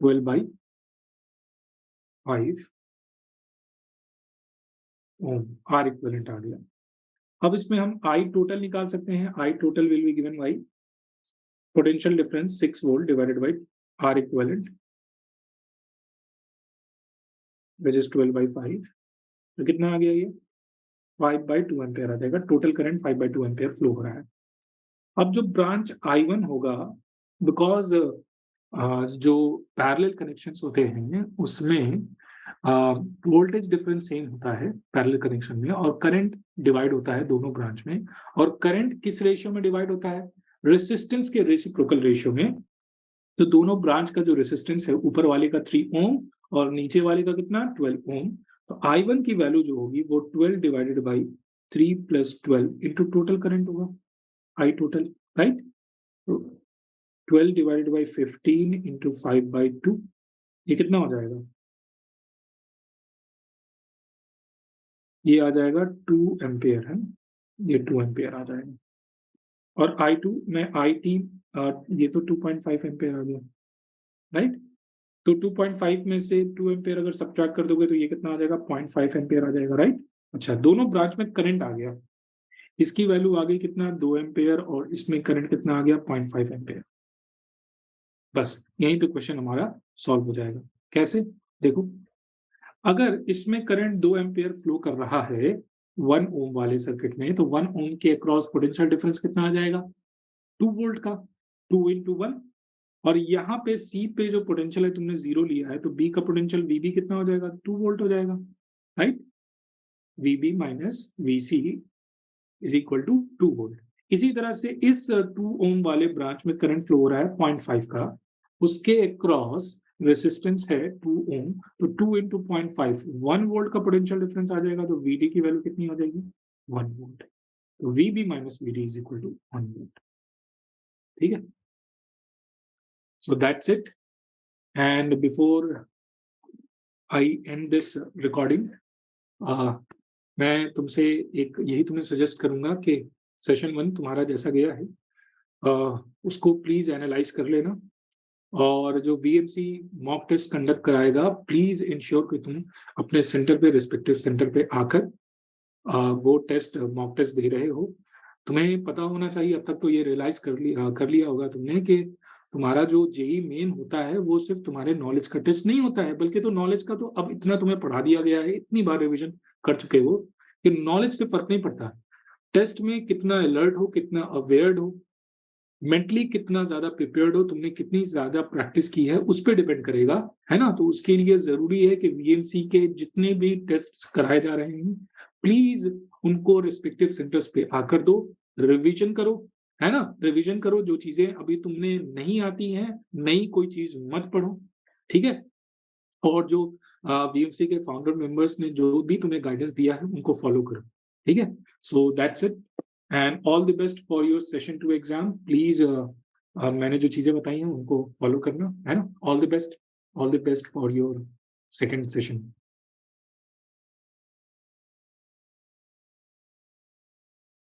12 by 5 ohm R equivalent आ गया। अब इसमें हम आई टोटल निकाल सकते हैं। I total will be given by potential difference 6 volt divided by R equivalent, which is 12 by 5। तो कितना आ गया ये, 5/2 एम्पेयर आ जाएगा। टोटल करंट 5/2 एम्पेयर फ्लो हो रहा है। अब जो ब्रांच I1 होगा, बिकॉज जो पैरेलल कनेक्शंस होते हैं उसमें वोल्टेज डिफरेंस सेम होता है पैरेलल कनेक्शन में, और करंट डिवाइड होता है दोनों ब्रांच में। और करंट किस रेशियो में डिवाइड होता है, रेसिस्टेंस के रेसिप्रोकल रेशियो में। तो दोनों ब्रांच का जो रेसिस्टेंस है, ऊपर वाले का 3 ओम और नीचे वाले का कितना, 12 ओम। तो I1 की वैल्यू जो होगी वो 12 डिवाइडेड by 3 plus 12 into total current होगा, आई टोटल, राइट। तो 12 डिवाइडेड बाई 15 इंटू 5/2, ये कितना हो जाएगा, ये आ जाएगा 2 एम्पेयर है, ये 2 एम्पेयर आ जाएगा। और I2 में IT, ये तो 2.5 एम्पेयर आ गया, राइट। तो 2.5 में से 2 एम्पेयर अगर सब्ट्रैक्ट कर दोगे तो ये कितना आ जाएगा, 0.5 एम्पेयर आ जाएगा, राइट। अच्छा, दोनों ब्रांच में करंट आ गया, इसकी वैल्यू आ गई कितना, 2 एम्पेयर, और इसमें करंट कितना आ गया, 0.5 एम्पेयर। बस यहीं पे क्वेश्चन हमारा सॉल्व हो जाएगा। कैसे, देखो, अगर इसमें करंट 2 एम्पियर फ्लो कर रहा है 1 ओम वाले सर्किट में, तो 1 ओम के अक्रॉस पोटेंशियल डिफरेंस कितना आ जाएगा, 2 वोल्ट का, 2 इंटू 1। और यहाँ पे सी पे जो पोटेंशियल है तुमने 0 लिया है, तो बी का पोटेंशियल वीबी कितना हो जाएगा, 2 वोल्ट हो जाएगा, right. VB minus VC is equal to 2 volt. इसी तरह से इस 2 ओम वाले ब्रांच में करंट फ्लो हो रहा है 0.5 का, उसके अक्रॉस रेसिस्टेंस है 2 ओम, तो 2 इंटू 0.5, 1 वोल्ट का पोटेंशियल डिफरेंस आ जाएगा। तो वीडी की वैल्यू कितनी हो जाएगी, 1 वोल्ट। तो VB minus VD is equal to 1 volt, ठीक है। So that's it. And before I end this recording, मैं तुमसे एक यही तुम्हें सजेस्ट करूंगा कि सेशन 1 तुम्हारा जैसा गया है, उसको प्लीज एनालाइज कर लेना। और जो वीएमसी मॉक टेस्ट कंडक्ट कराएगा, प्लीज इंश्योर कि तुम अपने सेंटर पे, रिस्पेक्टिव सेंटर पे आकर वो टेस्ट, मॉक टेस्ट दे रहे हो। तुम्हें पता होना चाहिए, अब तक तो ये रियलाइज कर लिया होगा तुमने कि तुम्हारा जो जेई मेन होता है वो सिर्फ तुम्हारे नॉलेज का टेस्ट नहीं होता है, बल्कि तो नॉलेज का तो अब इतना तुम्हें पढ़ा दिया गया है, इतनी बार रिविजन कर चुके हो कि नॉलेज से फर्क नहीं पड़ता। टेस्ट में कितना अलर्ट हो, कितना अवेयर्ड हो, मेंटली कितना ज्यादा प्रिपेयर्ड हो, तुमने कितनी ज्यादा प्रैक्टिस की है, उस पर डिपेंड करेगा, है ना। तो उसके लिए जरूरी है कि वीएमसी के जितने भी टेस्ट कराए जा रहे हैं, प्लीज उनको रिस्पेक्टिव सेंटर्स पे आकर दो, रिवीजन करो, है ना। रिवीजन करो, जो चीजें अभी तुमने नहीं आती हैं, नई कोई चीज मत पढ़ो, ठीक है। और जो वीएमसी के फाउंडर मेंबर्स ने जो भी तुम्हें गाइडेंस दिया है उनको फॉलो करो, ठीक है। So that's it. And all the best for your session 2 exam. Please मैंने जो चीजें बताई हैं उनको फॉलो करना है ना। All the best for your second session.